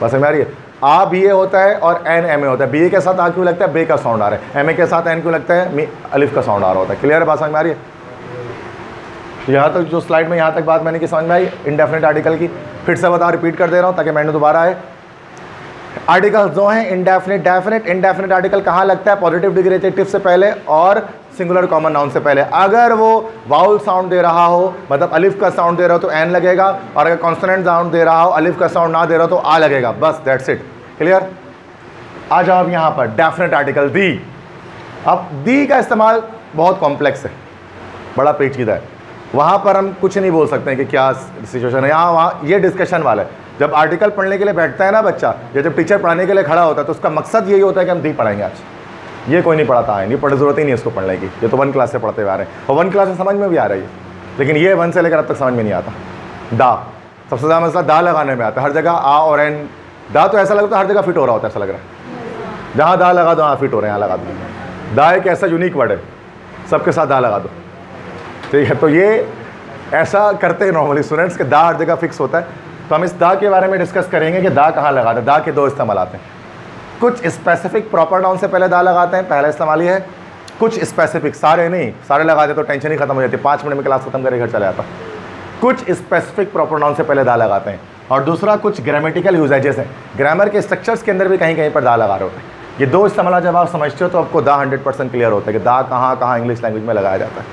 A: बस समझ आ रही है? आ बी ए होता है और एन एम ए होता है। बी ए के साथ आ क्यों लगता है? बे का साउंड आ रहा है। एम ए के साथ एन क्यों लगता है? अलिफ का साउंड आ रहा होता है। क्लियर है बात? समझ में आ रही है? यहाँ तक जो स्लाइड में यहाँ तक बात मैंने की समझ में आई इंडेफिनिट आर्टिकल की, फिर से बता, रिपीट कर दे रहा हूँ ताकि मैंने दोबारा आए। आर्टिकल्स दो हैं, इंडेफिनिट, डेफिनिट। इंडेफिनिट आर्टिकल कहाँ लगता है? पॉजिटिव डिग्री एडजेक्टिव से पहले और सिंगुलर कॉमन नाउन से पहले। अगर वो वाउल साउंड दे रहा हो, मतलब अलिफ का साउंड दे रहा हो तो एन लगेगा, और अगर कॉन्सोनेंट साउंड दे रहा हो, अलिफ का साउंड ना दे रहा हो तो आ लगेगा। बस दैट्स इट, क्लियर। आ जाओ अब यहाँ पर डेफिनेट आर्टिकल दी। अब दी का इस्तेमाल बहुत कॉम्प्लेक्स है, बड़ा पेचीदा है, वहाँ पर हम कुछ नहीं बोल सकते हैं कि क्या सिचुएशन है। यहाँ वहाँ ये डिस्कशन वाला है। जब आर्टिकल पढ़ने के लिए बैठता है ना बच्चा, या जब टीचर पढ़ाने के लिए खड़ा होता है तो उसका मकसद यही होता है कि हम दी पढ़ाएंगे आज। ये कोई नहीं पढ़ाता है, नहीं पढ़ने ज़रूरत ही नहीं है इसको पढ़ने की, ये तो 1 क्लास से पढ़ते हुए आ रहे हैं, और 1 क्लास से समझ में भी आ रही है, लेकिन ये 1 से लेकर अब तक समझ में नहीं आता। दा, सबसे ज़्यादा मसला दा लगाने में आता है। हर जगह आ और एन, दा तो ऐसा लगता है हर जगह फिट हो रहा होता है, ऐसा लग रहा है जहाँ दा लगा दो वहाँ फिट हो रहे हैं, यहाँ लगा दो। दा एक ऐसा यूनिक वर्ड है, सबके साथ दा लगा दो, ठीक है। तो ये ऐसा करते हैं नॉर्मली स्टूडेंट्स के दा हर जगह फिक्स होता है। तो हम इस दा के बारे में डिस्कस करेंगे कि दा कहाँ लगाते हैं। दा के 2 इस्तेमाल आते हैं। कुछ स्पेसिफिक प्रॉपर नाउन से पहले दा लगाते हैं, पहला इस्तेमाल ये है। कुछ स्पेसिफिक, सारे नहीं, सारे लगाते तो टेंशन ही खत्म हो जाती, 5 मिनट में क्लास खत्म करके घर चले जाता। कुछ स्पेसिफिक प्रॉपर नाउन से पहले दा लगाते हैं। और दूसरा कुछ ग्रामेटिकल यूजेजेस हैं, ग्रामर के स्ट्रक्चर्स के अंदर भी कहीं कहीं पर दा लगा रहे होते हैं। ये 2 इस्तेमाल जब आप समझते हो तो आपको दा 100% क्लियर होता है कि दा कहाँ कहाँ इंग्लिश लैंग्वेज में लगाया जाता है।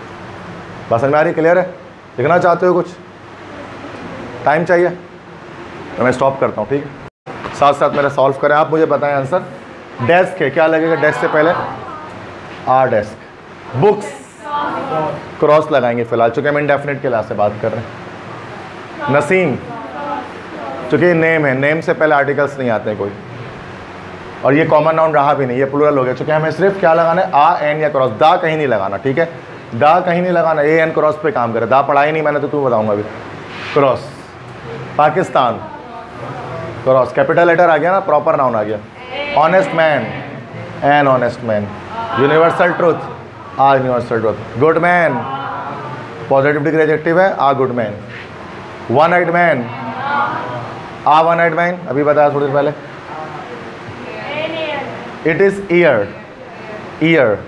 A: बस समझ में आ रही, क्लियर है? लिखना चाहते हो कुछ? टाइम चाहिए तो मैं स्टॉप करता हूँ, ठीक है। साथ साथ मेरा सॉल्व करें, आप मुझे बताएं आंसर। डेस्क है, क्या लगेगा डेस्क से पहले? आ डेस्क। बुक्स, क्रॉस लगाएंगे फिलहाल, चूँकि हम इंडेफिनिट के लास्ट से बात कर रहे हैं। नसीम, चूँकि नेम है, नेम से पहले आर्टिकल्स नहीं आते हैं कोई, और ये कॉमन नाउन रहा भी नहीं, ये प्लूरल हो गया, चूँकि हमें सिर्फ क्या लगाना है? आ एन या क्रॉस। दा कहीं नहीं लगाना, ठीक है, दा कहीं नहीं लगाना, ए एन क्रॉस पे काम करे। दा पढ़ा ही नहीं मैंने तो तू बताऊंगा अभी। Cross. Pakistan, cross, capital letter आ गया ना, प्रॉपर नाउन आ गया। Honest man, an honest man. Universal truth, a universal truth. Good man, positive degree adjective है, a good man. One eyed man, a one eyed man, अभी बताया थोड़ी देर पहले। It is heir, heir,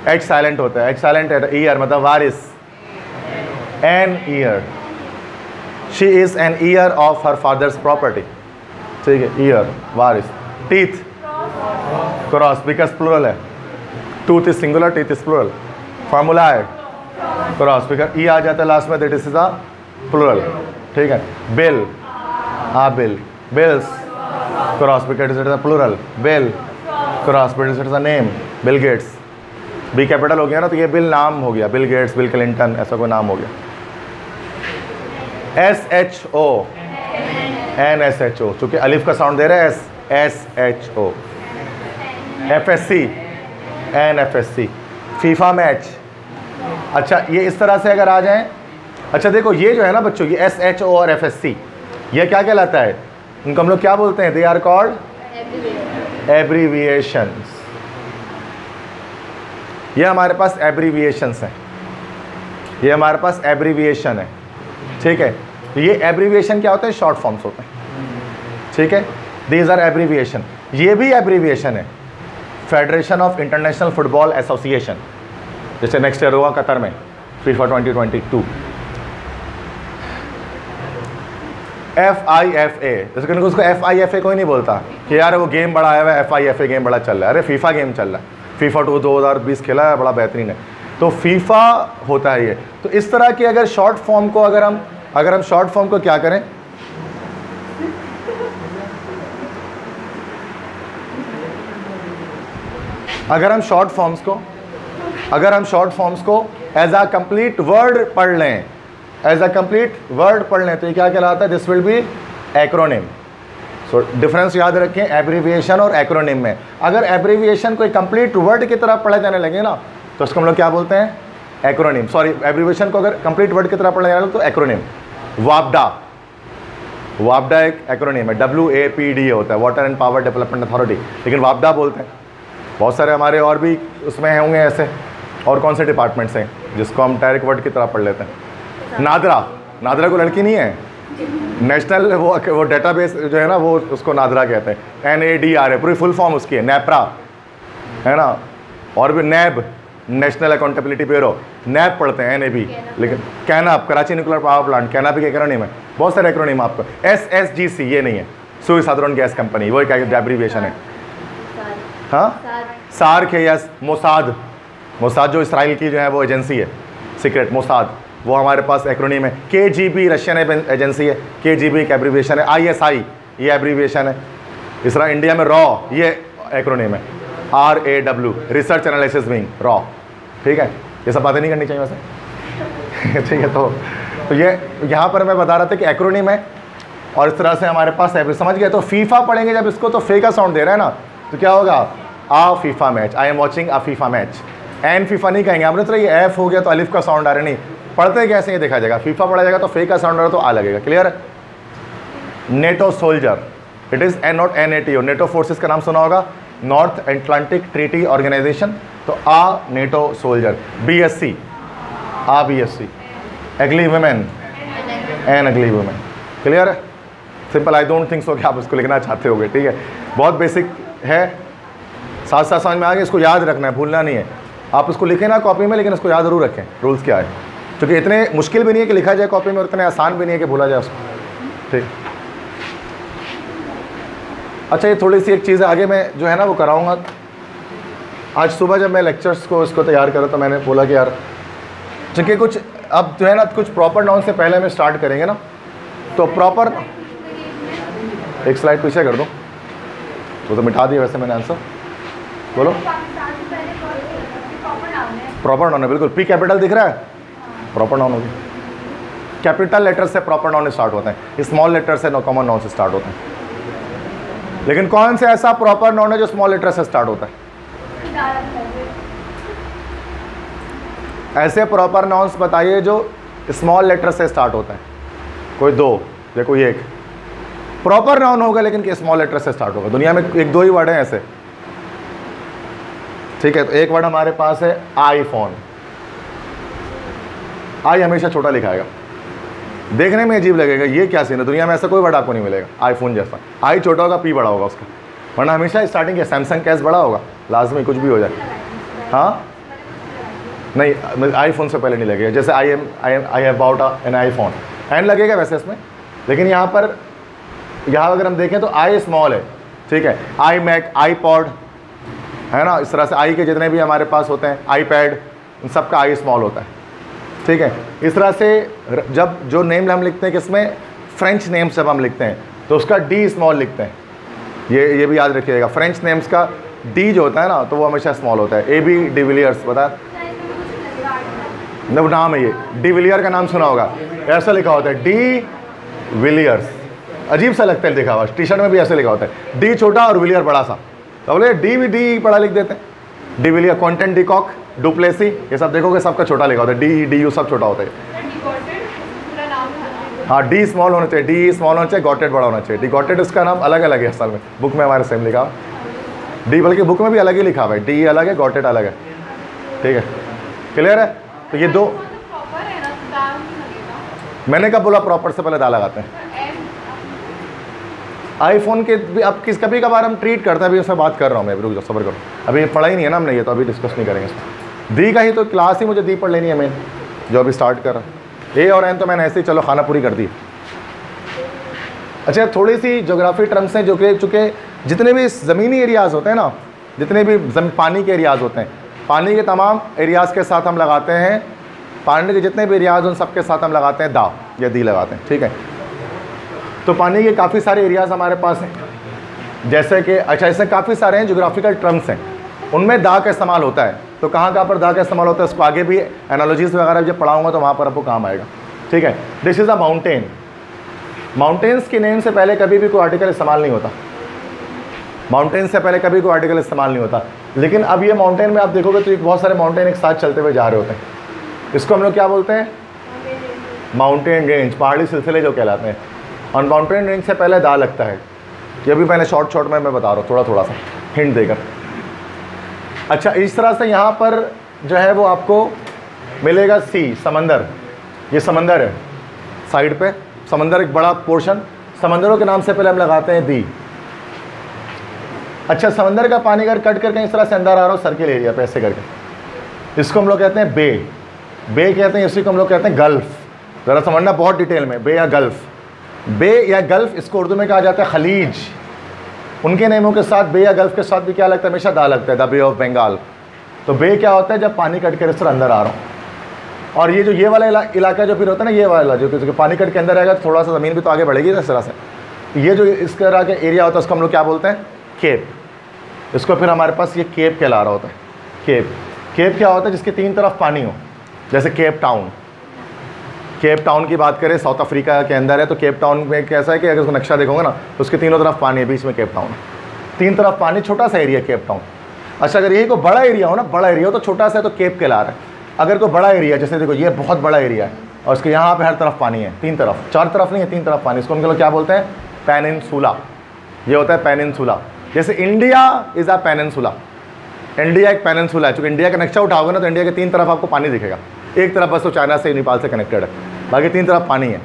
A: H silent होता है, H silent है, heir मतलब वारिस। An heir, she is an heir of her fathers property, ठीक है, ईयर वारिस। टीथ, क्रॉस, बिकॉज प्लूरल है, tooth is singular, teeth is plural. Formula है क्रॉस, बिकॉज ई आ जाता है लास्ट में, दैट इज अ प्लूरल, ठीक है। बिल, हाँ bill, bills, cross, because it is a plural. Bill, cross, because it is a name, Bill Gates. B capital हो गया ना, तो ये बिल नाम हो गया, बिल गेट्स, बिल क्लिंटन, ऐसा कोई नाम हो गया। S H O, an S H O, चूँकि अलिफ का साउंड दे रहे हैं, S S H O. F S C, an F S C. FIFA match, अच्छा ये इस तरह से अगर आ जाएं, अच्छा देखो ये जो है ना बच्चों, ये एस एच ओ और एफ एस सी, ये क्या कहलाता है? इनको हम लोग क्या बोलते हैं? They are called abbreviations. ये हमारे पास एब्रीविएशंस हैं, ये हमारे पास एब्रीविएशन है, ठीक है। तो ये एब्रीविएशन क्या होता है? शॉर्ट फॉर्म्स होते हैं, ठीक है। These are abbreviation. ये भी एब्रीविएशन है, federation of international football association, जैसे नेक्स्ट ईयर होगा कतर में, फीफा 2022। FIFA, जैसे कि उसको FIFA कोई नहीं बोलता कि यार वो गेम बड़ा आया हुआ है, FIFA गेम बड़ा चल रहा है। अरे फीफा गेम चल रहा है, फीफा 2020 खेला है, बड़ा बेहतरीन है, तो फीफा होता है ये। तो इस तरह की अगर शॉर्ट फॉर्म को अगर हम शॉर्ट फॉर्म को क्या करें, अगर हम शॉर्ट फॉर्म्स को एज अ कंप्लीट वर्ड पढ़ लें, तो ये क्या कहलाता है? This will be acronym. So difference याद रखें एब्रीविएशन और एक्रोनिम में। अगर एब्रीविएशन कोई कंप्लीट वर्ड की तरह पढ़े जाने लगे ना, तो उसको हम लोग क्या बोलते हैं? एक्रोनिम। सॉरी, एब्रीविएशन को अगर कंप्लीट वर्ड की तरह पढ़े जाने लगे तो एक्रोनिम। वापडा एक एक्रोनिम है, WAPD होता है, water and power development authority, लेकिन वापडा बोलते हैं। बहुत सारे हमारे और भी उसमें होंगे ऐसे, और कौन से डिपार्टमेंट्स हैं जिसको हम डायरेक्ट वर्ड की तरह पढ़ लेते हैं? नादरा को लड़की नहीं है, नेशनल वो डेटाबेस जो है ना, वो उसको नादरा कहते हैं, NADRA, पूरी फुल फॉर्म उसकी है, नेप्रा है ना। और भी नैब, नेशनल अकाउंटेबिलिटी ब्यूरो, नैब पढ़ते हैं, NAB, लेकिन कैनाप, कराची न्यूक्लियर पावर प्लांट, कैनाप के एक्रोनिम है। बहुत सारे एक्रोनिम आपको, SSGC ये नहीं है, सुई साधारण गैस कंपनी, वो एक एब्रीविएशन है। हाँ, सार्क है, यस। मोसाद, मोसाद जो इसराइल की जो है वो एजेंसी है सीक्रेट, मोसाद, वो हमारे पास एक्रोनिम है। KGB रशियन एजेंसी है, KGB एक एब्रीविएशन है। ISI ये एब्रीविएशन है। इसरा इंडिया में रॉ ये एक्रोनिम है, RAW research analysis wing, raw. ठीक है, ये सब बातें नहीं करनी चाहिए वैसे। ठीक है, तो ये यहाँ पर मैं बता रहा था कि एक्रोनिम है और इस तरह से हमारे पास समझ गए। तो फीफा पढ़ेंगे जब इसको तो फे का साउंड दे रहा है ना, तो क्या होगा, a FIFA match, I am watching a FIFA match. An FIFA नहीं कहेंगे हमने, तो ये एफ हो गया तो अलिफ का साउंड आ रहा है, नहीं पढ़ते कैसे ये देखा जाएगा। फीफा पढ़ा जाएगा तो फे का साउंड आ रहा तो आ लगेगा। Clear. NATO soldier, it is NATO। NATO forces का नाम सुना होगा, नॉर्थ एटलांटिक ट्रीटी ऑर्गेनाइजेशन, तो a NATO soldier. BSc, a BSc। Ugly women, an ugly women. Clear है, simple. I don't think so कि आप इसको लिखना चाहते होगे। ठीक है, बहुत बेसिक है, साथ साथ समझ में आ गया। इसको याद रखना है, भूलना नहीं है। आप इसको लिखें ना कॉपी में, लेकिन इसको याद जरूर रखें रूल्स क्या है, क्योंकि इतने मुश्किल भी नहीं है कि लिखा जाए कॉपी में और इतने आसान भी नहीं है कि भूला जाए उसको। ठीक। अच्छा, ये थोड़ी सी एक चीज़ आगे मैं जो है ना वो कराऊंगा। आज सुबह जब मैं लेक्चर्स को इसको तैयार करा तो मैंने बोला कि यार चूँकि कुछ अब जो है ना कुछ प्रॉपर नाउन से पहले में स्टार्ट करेंगे ना, तो प्रॉपर एक स्लाइड पीछे कर दो, वो तो मिटा दिया वैसे मैंने आंसर। बोलो। प्रॉपर नाउन है, बिल्कुल। P कैपिटल दिख रहा है, प्रॉपर नाउन होगी। कैपिटल लेटर से प्रॉपर नाउन स्टार्ट होते हैं, स्मॉल लेटर से कॉमन नाउन से स्टार्ट होते हैं। लेकिन कौन से ऐसा प्रॉपर नाउन है जो स्मॉल लेटर से स्टार्ट होता है? ऐसे प्रॉपर नाउन्स बताइए जो स्मॉल लेटर से स्टार्ट होता है। कोई दो या कोई एक प्रॉपर नाउन होगा लेकिन कि स्मॉल लेटर से स्टार्ट होगा। दुनिया में एक दो ही वर्ड हैं ऐसे। ठीक है, तो एक वर्ड हमारे पास है आईफोन। आई हमेशा छोटा लिखा आएगा, देखने में अजीब लगेगा, ये क्या सीन है, दुनिया में ऐसा कोई वर्ड आपको नहीं मिलेगा आईफोन जैसा। आई छोटा होगा, पी बड़ा होगा उसका, वरना हमेशा स्टार्टिंग है सैमसंग कैस बड़ा होगा, लाजमी कुछ भी हो जाए। हाँ नहीं, आईफोन से पहले नहीं लगेगा। जैसे I have bought an iPhone, an लगेगा वैसे इसमें, लेकिन यहाँ पर यहाँ अगर हम देखें तो आई स्मॉल है। ठीक है, आई मैक, आई पॉड है ना, इस तरह से आई के जितने भी हमारे पास होते हैं, आई पैड, इन सब का आई स्मॉल होता है। ठीक है, इस तरह से जब जो नेम हम लिखते हैं किसमें, फ्रेंच नेम्स जब हम लिखते हैं तो उसका डी स्मॉल लिखते हैं। ये भी याद रखिएगा, फ्रेंच नेम्स का डी जो होता है ना तो वो हमेशा स्मॉल होता है। AB डिविलियर्स, बता न नाम है ये, डिविलियर का नाम सुना होगा, ऐसा लिखा होता है डी विलियर्स। अजीब सा लगता है लिखा हुआ, टी शर्ट में भी ऐसे लिखा होता है, डी छोटा और विलियर बड़ा सा, तो बोले डी भी डी बड़ा लिख देते हैं। डिविलियर, क्वांटन डिकॉक, डुप्लेसी, ये सब देखोगे सबका छोटा लिखा होता है, DU सब छोटा होता है। हाँ, डी स्मॉल होना चाहिए, डी स्मॉल होना चाहिए, गॉटेड बड़ा होना चाहिए। डी गॉटेड उसका नाम अलग अलग है असल में, बुक में हमारे सेम लिखा हुआ, डी बल्कि बुक में भी अलग ही लिखा हुआ है, डी अलग है, गॉटेड अलग है। ठीक है, क्लियर है। तो ये दो मैंने कब बोला प्रॉपर से पहले दा लगाते हैं। आईफोन के भी अब कभी कभार हम ट्रीट करते हैं, अभी उसमें बात कर रहा हूँ मैं, रुक जाओ सबर करो, अभी पढ़ा ही नहीं है ना हमने, ये तो अभी डिस्कस नहीं करेंगे इसमें। दी का ही तो क्लास ही मुझे दी पढ़ लेनी है मेन, जो अभी स्टार्ट कर रहा हूँ। ए और एन तो मैंने ऐसे ही चलो खाना पूरी कर दी। अच्छा, थोड़ी सी ज्योग्राफी टर्म्स हैं जो कि चूँकि जितने भी ज़मीनी एरियाज़ होते हैं ना, जितने भी पानी के एरियाज़ होते हैं, पानी के तमाम एरियाज़ के साथ हम लगाते हैं, पानी के जितने भी एरियाज़ उन सब के साथ हम लगाते हैं दा या दी लगाते हैं। ठीक है, तो पानी के काफ़ी सारे एरियाज़ हमारे पास हैं, जैसे कि अच्छा इसमें काफ़ी सारे हैं जोग्राफिकल टर्म्स हैं, उनमें दा का इस्तेमाल होता है। तो कहाँ कहाँ पर दा का इस्तेमाल होता है उसको आगे भी एनालॉजीज़ वगैरह जब पढ़ाऊँगा तो वहाँ पर आपको काम आएगा। ठीक है, this is a mountain. Mountains के नेम से पहले कभी भी कोई आर्टिकल इस्तेमाल नहीं होता, माउंटेन से पहले कभी कोई आर्टिकल इस्तेमाल नहीं होता। लेकिन अब ये माउंटेन में आप देखोगे तो बहुत सारे माउंटेन एक साथ चलते हुए जा रहे होते हैं, इसको हम लोग क्या बोलते हैं, माउंटेन रेंज, पहाड़ी सिलसिले जो कहलाते हैं। और माउंटेन रेंज से पहले दा लगता है, ये भी मैंने शॉर्ट में मैं बता रहा हूँ, थोड़ा सा हिंट देकर। अच्छा, इस तरह से यहाँ पर जो है वो आपको मिलेगा सी, समंदर, ये समंदर है साइड पे, समंदर एक बड़ा पोर्शन, समंदरों के नाम से पहले हम लगाते हैं दी। अच्छा, समंदर का पानी अगर कट करके इस तरह से अंदर आ रहा हो सर्किल एरिया पे ऐसे करके, इसको हम लोग कहते हैं बे, बे कहते हैं, इसी को हम लोग कहते हैं गल्फ़। ज़रा समझना बहुत डिटेल में, बे या गल्फ़। बे या गल्फ, इसको उर्दू में कहा जाता है खलीज। उनके नेमों के साथ बे या गल्फ के साथ भी क्या लगता है, हमेशा दा लगता है, द बे ऑफ बंगाल। तो बे क्या होता है, जब पानी कट के इस तरह अंदर आ रहा हूँ। और ये जो ये वाला इलाका जो फिर होता है ना, ये वाला जो पानी कट के अंदर आएगा, थोड़ा सा ज़मीन भी तो आगे बढ़ेगी इस तरह से। ये जो इस तरह का एरिया होता है उसको हम लोग क्या बोलते हैं, केप। इसको फिर हमारे पास ये केप कहला रहा होता है। केप, केप क्या होता है, जिसके 3 तरफ पानी हो, जैसे केप टाउन। केप टाउन की बात करें, साउथ अफ्रीका के अंदर है, तो केप टाउन में कैसा है कि अगर उसको नक्शा देखोगे ना तो उसके तीनों तरफ पानी है, बीच में केप टाउन है। 3 तरफ पानी, छोटा सा एरिया केप टाउन। अच्छा, अगर यही कोई बड़ा एरिया हो ना, बड़ा एरिया हो तो छोटा सा है तो केप कहला रहा है। अगर कोई बड़ा एरिया, जैसे देखो ये बहुत बड़ा एरिया है और उसके यहाँ पे हर तरफ पानी है, 3 तरफ, 4 तरफ नहीं है, 3 तरफ पानी, इसको हम लोग क्या बोलते हैं, पेनिनसुला। ये होता है पेनिनसुला। जैसे India is a peninsula, India एक पेनिनसुला है। चूँकि इंडिया का नक्शा उठाओगे ना तो इंडिया के 3 तरफ आपको पानी दिखेगा। एक तरफ बस तो चाइना से, नेपाल से कनेक्टेड है, बाकी 3 तरफ पानी है।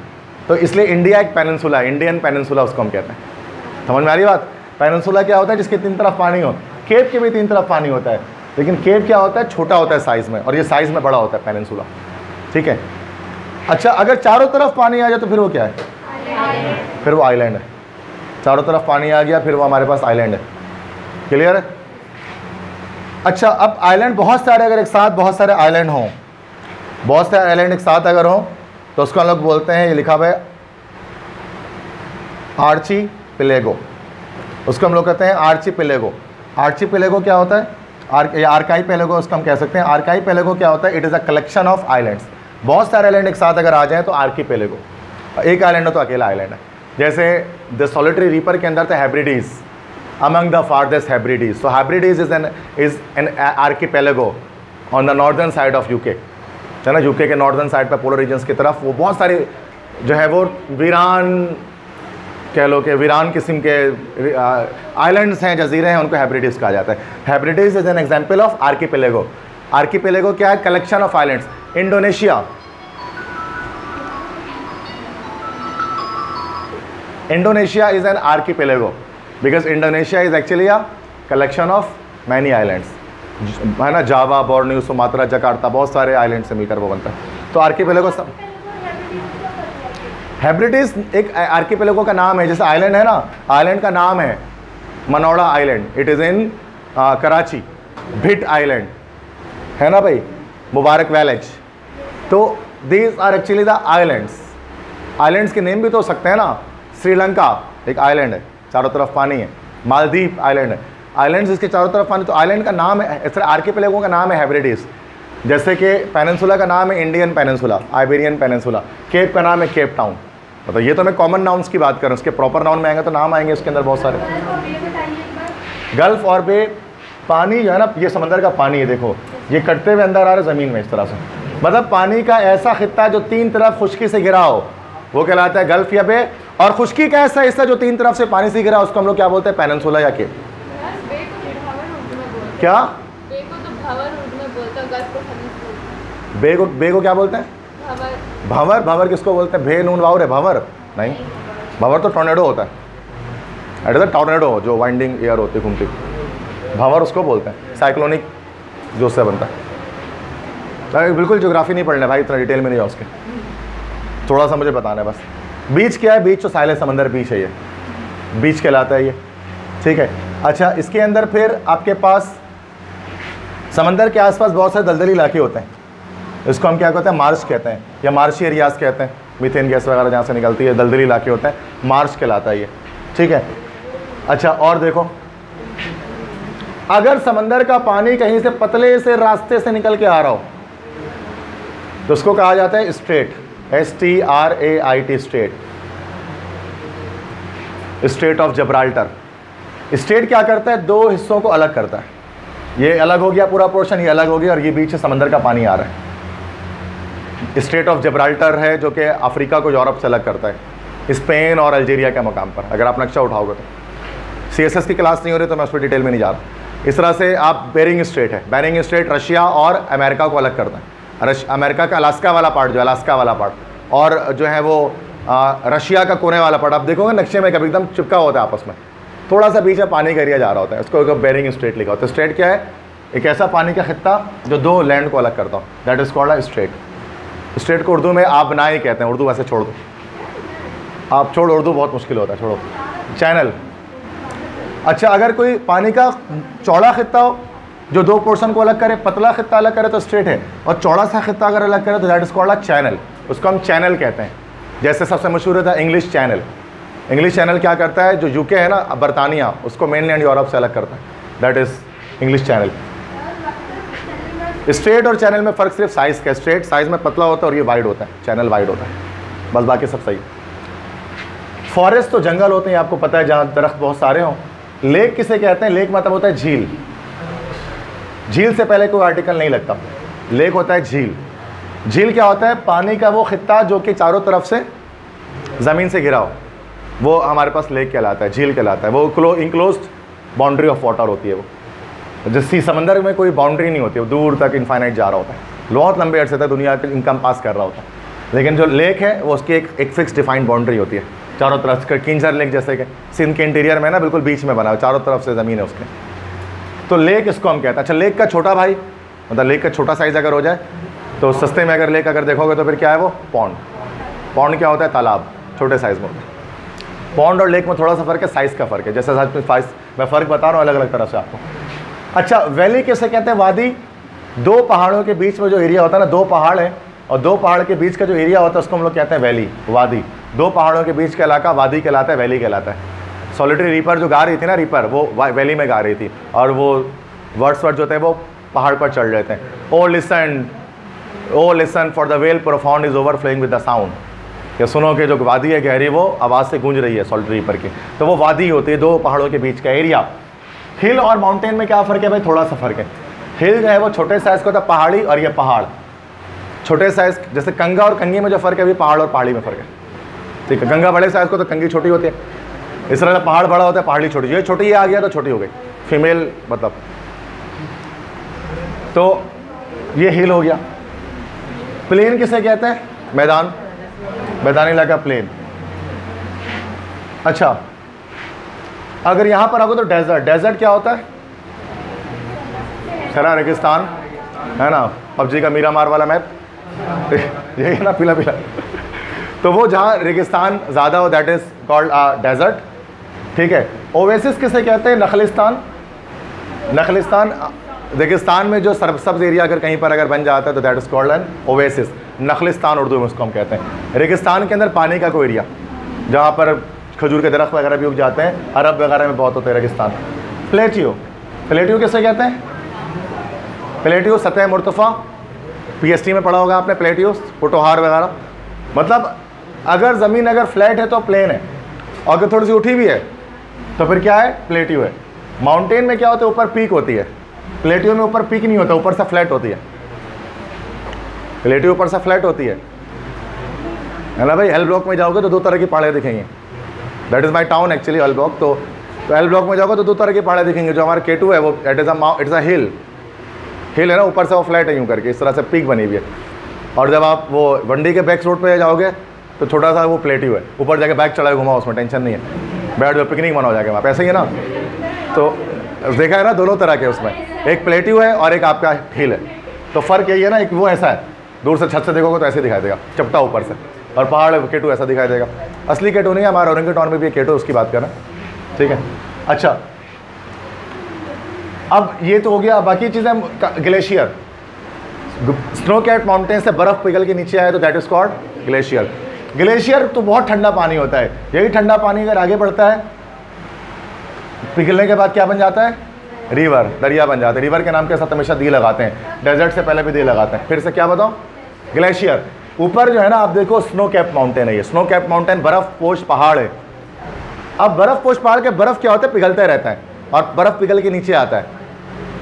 A: तो इसलिए इंडिया एक पेनिनसुला है, इंडियन पेनिनसुला उसको हम कहते हैं। समझ में आ रही बात। पेनिनसुला क्या होता है, जिसके 3 तरफ पानी हो। केप के भी 3 तरफ पानी होता है, लेकिन केप क्या होता है, छोटा होता है साइज़ में, और ये साइज़ में बड़ा होता है पेनिनसुला। ठीक है। अच्छा, अगर चारों तरफ पानी आ जाए तो फिर वो क्या है, फिर वो आइलैंड है। चारों तरफ पानी आ गया फिर वो हमारे पास आइलैंड है। क्लियर है। अच्छा, अब आइलैंड बहुत सारे, अगर एक साथ बहुत सारे आइलैंड हों, बहुत सारे आइलैंड एक साथ अगर हों तो उसको हम लोग बोलते हैं, ये लिखा हुआ है आर्चीपेलेगो। उसको हम लोग कहते हैं आर्चीपेलेगो। आर्चीपेलेगो क्या होता है, आर्काईपेलेगो उसको हम कह सकते हैं। आर्काईपेलेगो क्या होता है, it is a collection of islands. बहुत सारे आइलैंड एक साथ अगर आ जाएँ तो आर्कीपेलेगो। एक आइलैंड हो तो अकेला आइलैंड है। जैसे द सॉलिटरी रीपर के अंदर था Hebrides, among the farthest Hebrides. So Hebrides is an archipelago on the northern side of UK, है ना, यूके के नॉर्दर्न साइड पर पोलर रीजन्स की तरफ। वो बहुत सारे जो है वो वीरान, कह लो कि वीरान किस्म के आइलैंड्स हैं, जजीरे हैं, उनको हेब्रिडीज कहा जाता है। हेब्रिडीज इज एन एग्जाम्पल ऑफ आर्कीपेलेगो। आर्कीपेलेगो क्या है, collection of islands. Indonesia, Indonesia is an archipelago because Indonesia is actually a collection of many islands, है ना, जावा, बोर्नियो, सुमात्रा, जकार्ता, बहुत सारे आइलैंड से मिलकर वो बनता है। तो आर्कीपेलेगो सब हेब्रिडीज एक आर्कीपेलेगो का नाम है। जैसे आइलैंड है ना, आइलैंड का नाम है Manora island, it is in Karachi. Bhit island है ना भाई, मुबारक वैलेज। तो these are actually the islands. Islands के नेम भी तो हो सकते हैं ना। श्रीलंका एक आइलैंड है, चारों तरफ पानी है। मालदीव आइलैंड है, आइलैंड्स इसके चारों तरफ पानी। तो आइलैंड का नाम है, इस तरह आर्कीपेलेगो का नाम है हेब्रिडीज। जैसे कि पेनिनसुला का नाम है Indian peninsula, Iberian peninsula. Cape का नाम है केप टाउन। मतलब ये तो मैं कॉमन नाउन्स की बात कर रहा हूँ, उसके प्रॉपर नाउन में आएंगे तो नाम आएंगे उसके अंदर बहुत सारे। गल्फ और बे, पानी जो है ना, ये समंदर का पानी है, देखो ये कटते हुए अंदर आ रहा है ज़मीन में इस तरह से। मतलब पानी का ऐसा खित्ता जो 3 तरफ खुश्की से घिरा हो, वो कहलाता है गल्फ या बे। और खुश्की का ऐसा हिस्सा जो 3 तरफ से पानी से घिरा, उसको हम लोग क्या बोलते हैं, पेनिनसुला या केप। क्या बे को क्या बोलते हैं, भंवर। भंवर किसको बोलते हैं, भे नून वावर है भंवर नहीं, भंवर तो टॉर्नेडो होता है। इट इज अ टॉर्नेडो जो वाइंडिंग एयर होती है घूमती, भंवर उसको बोलते हैं। साइक्लोनिक जो उससे बनता है। बिल्कुल ज्योग्राफी नहीं पढ़ना भाई, इतना डिटेल में नहीं जाओ उसके, थोड़ा सा मुझे बताना है बस। बीच क्या है, बीच तो साहिल समंदर बीच है, ये बीच कहलाता है ये। ठीक है। अच्छा, इसके अंदर फिर आपके पास समंदर के आसपास बहुत सारे दलदली इलाके होते हैं, इसको हम क्या कहते हैं, मार्श कहते हैं, या मार्शी एरियाज कहते हैं। मीथेन गैस वगैरह जहाँ से निकलती है, दलदली इलाके होते हैं, मार्श कहलाता है ये। ठीक है। अच्छा, और देखो, अगर समंदर का पानी कहीं से पतले से रास्ते से निकल के आ रहा हो तो उसको कहा जाता है strait, STRAIT, strait, strait of Gibraltar. Strait क्या करता है, 2 हिस्सों को अलग करता है। ये अलग हो गया पूरा पोर्शन, ये अलग हो गया, और ये बीच से समंदर का पानी आ रहा है। स्ट्रेट ऑफ जब्राल्टर है जो कि अफ्रीका को यूरोप से अलग करता है, स्पेन और अल्जीरिया के मकाम पर। अगर आप नक्शा उठाओगे तो, CSS की क्लास नहीं हो रही तो मैं उस पर डिटेल में नहीं जा रहा। इस तरह से आप बेरिंग स्ट्रेट है, बेरिंग स्ट्रेट रशिया और अमेरिका को अलग करता है। अमेरिका का अलास्का वाला पार्ट, जो अलास्का वाला पार्ट, और जो है वो रशिया का कोने वाला पार्ट, आप देखोगे नक्शे में कभी एकदम चिपका होता है आपस में, थोड़ा सा बीच में पानी का एरिया जा रहा होता है, उसको एक बेरिंग स्ट्रेट लिखा होता है। स्ट्रेट क्या है, एक ऐसा पानी का खित्ता जो 2 लैंड को अलग करता हो, that is called a straight. Straight को उर्दू में आबनाई कहते हैं, उर्दू वैसे छोड़ दो। आप छोड़ो, उर्दू बहुत मुश्किल होता है, छोड़ो। चैनल। अच्छा, अगर कोई पानी का चौड़ा खित्ता हो जो दो पोर्शन को अलग करे, पतला खित्ता अलग करे तो स्ट्रेट है, और चौड़ा सा खित्ता अगर अलग करे तो that is called a channel. उसको हम चैनल कहते हैं। जैसे सबसे मशहूर था इंग्लिश चैनल। इंग्लिश चैनल क्या करता है, जो यूके है ना, बरतानिया, उसको मेनलैंड यूरोप से अलग करता है, that is English channel. Straight और चैनल में फ़र्क सिर्फ साइज़ का है। स्ट्रेट साइज़ में पतला होता है और ये वाइड होता है, चैनल वाइड होता है, बस बाकी सब सही। फॉरेस्ट तो जंगल होते हैं, आपको पता है, जहाँ दरख्त बहुत सारे हों। लेक किसे कहते हैं? लेक मतलब होता है झील। झील से पहले कोई आर्टिकल नहीं लगता, लेक होता है झील। झील क्या होता है? पानी का वो खित्ता जो कि चारों तरफ से ज़मीन से घिरा हो, वो हमारे पास लेक कहलाता है, झील कहलाता है। वो इंक्लोज्ड बाउंड्री ऑफ वाटर होती है। वो जैसे समंदर में कोई बाउंड्री नहीं होती, वो दूर तक इनफाइनाइट जा रहा होता है, बहुत लंबे अरसे तक दुनिया के इनकम पास कर रहा होता है। लेकिन जो लेक है वो उसकी एक फिक्स डिफाइंड बाउंड्री होती है चारों तरफ से। किंजर लेक जैसे कि सिंध के इंटीरियर में ना, बिल्कुल बीच में बना है, चारों तरफ से ज़मीन है उसके, तो लेक इसको हम कहते हैं। अच्छा, लेक का छोटा भाई, मतलब लेक का छोटा साइज़ अगर हो जाए तो सस्ते में अगर लेक अगर देखोगे तो फिर क्या है वो? पॉन्ड। पॉन्ड क्या होता है? तालाब, छोटे साइज़ में होता है। पॉन्ड और लेक में थोड़ा सा फ़र्क है, साइज़ का फ़र्क है। जैसे मैं फ़र्क बता रहा हूँ अलग अलग तरह से आपको। अच्छा, वैली किसे कहते हैं? वादी। दो पहाड़ों के बीच में जो एरिया होता है ना, दो पहाड़ है और दो पहाड़ के बीच का जो एरिया होता है उसको हम लोग कहते हैं वैली, वादी। दो पहाड़ों के बीच का इलाका वादी कहलाता है, वैली कहलाता है। सॉलिटरी रीपर जो गा रही थी ना, रीपर, वो वैली में गा रही थी, और वो वर्ड्स जो थे वो पहाड़ पर चढ़ रहे थे। O listen for the well profound is overflowing with the sound. या सुनो कि जो वादी है गहरी, वो आवाज़ से गूंज रही है सॉलिटरी रीपर की, तो वो वादी होती है, दो पहाड़ों के बीच का एरिया। हिल और माउंटेन में क्या फ़र्क है भाई? थोड़ा सा फ़र्क है। हिल जो है वो छोटे साइज़ का होता है, पहाड़ी, और ये पहाड़ छोटे साइज़। जैसे कंगा और कंगी में जो फ़र्क है, अभी पहाड़ और पहाड़ी में फ़र्क है, ठीक है। गंगा बड़े साइज़ को तो कंगी छोटी होती है, इस तरह से पहाड़ बड़ा होता है, पहाड़ी छोटी। ये छोटी, ये आ गया तो छोटी हो गई, फीमेल मतलब। तो ये हिल हो गया। प्लेन किसे कहते हैं? मैदान, मैदानी इलाका, प्लेन। अच्छा, अगर यहाँ पर आओगे तो डेजर्ट। डेजर्ट क्या होता है? खरा रेगिस्तान है ना, पबजी का मीरामार वाला मैप यही है ना, पीला पीला। तो वो जहाँ रेगिस्तान ज़्यादा हो, दैट इज़ कॉल्ड डेजर्ट, ठीक है। ओवेसिस किसे कहते हैं? नखलिस्तान। नखलिस्तान, रेगिस्तान में जो सब्ज़ एरिया अगर कहीं पर अगर बन जाता है तो that is called an oasis. नखलिस्तान उर्दू में उसको हम कहते हैं। रेगिस्तान के अंदर पानी का कोई एरिया जहाँ पर खजूर के दरख्त वगैरह भी उग जाते हैं, अरब वगैरह में बहुत होते हैं रेगिस्तान। प्लेटियो, प्लेटियो किसे कहते हैं? प्लेटियो सतह मुर्तफ़ा, पीएचडी में पढ़ा होगा आपने प्लेटियो, पोटोहार वगैरह। मतलब अगर ज़मीन अगर फ्लैट है तो प्लेन है, और अगर थोड़ी सी उठी भी है तो फिर क्या है? प्लेटियो है। माउंटेन में क्या होता है? ऊपर पीक होती है। प्लेटियो में ऊपर पीक नहीं होता, ऊपर से फ्लैट होती है। प्लेटियो ऊपर से फ्लैट होती है ना भाई। एल ब्लॉक में जाओगे तो दो तरह की पहाड़ें दिखेंगी, that is my town actually, L block. तो एल ब्लॉक में जाओगे तो दो तरह की पहाड़ें दिखेंगे। जो हमारा K2 है वो इट्स अ हिल है ना, ऊपर से वो फ्लैट है यूँ करके, इस तरह से पीक बनी हुई है। और जब आप वो वंडी के बैक रोड पे जाओगे तो छोटा सा वो प्लेटियो है, ऊपर जाके बैक चढ़ाए घुमाओ, उसमें टेंशन नहीं है, बैठ जाओ, पिकनिक मनाओ जाके वहाँ पे, ऐसे ही है ना। तो देखा है ना, दोनों तरह के उसमें, एक प्लेटियो है और एक आपका हिल है। तो फ़र्क यही है ना, एक वो ऐसा है, दूर से छत से देखोगे तो ऐसे दिखाई देगा, चपटा ऊपर से, और पहाड़ K2 ऐसा दिखाई देगा। असली K2 नहीं है, हमारा औरंगाबाद में भी K2, उसकी बात कर रहे हैं, ठीक है। अच्छा, अब ये तो हो गया। बाकी चीज़ें, ग्लेशियर, स्नो कैप माउंटेन से बर्फ़ पिघल के नीचे आए तो that is called glacier. Glacier तो बहुत ठंडा पानी होता है। यही ठंडा पानी अगर आगे बढ़ता है, पिघलने के बाद क्या बन जाता है? रिवर, दरिया बन जाता है। रिवर के नाम के साथ हमेशा दी लगाते हैं, डेजर्ट से पहले भी दी लगाते हैं। फिर से क्या बताओ? ग्लेशियर। ऊपर जो है ना, आप देखो स्नो कैप माउंटेन है ये, स्नो कैप माउंटेन बर्फ़ पोश पहाड़ है। अब बर्फ़ पोश पहाड़ के बर्फ़ क्या होता है? पिघलते रहता है, और बर्फ़ पिघल के नीचे आता है।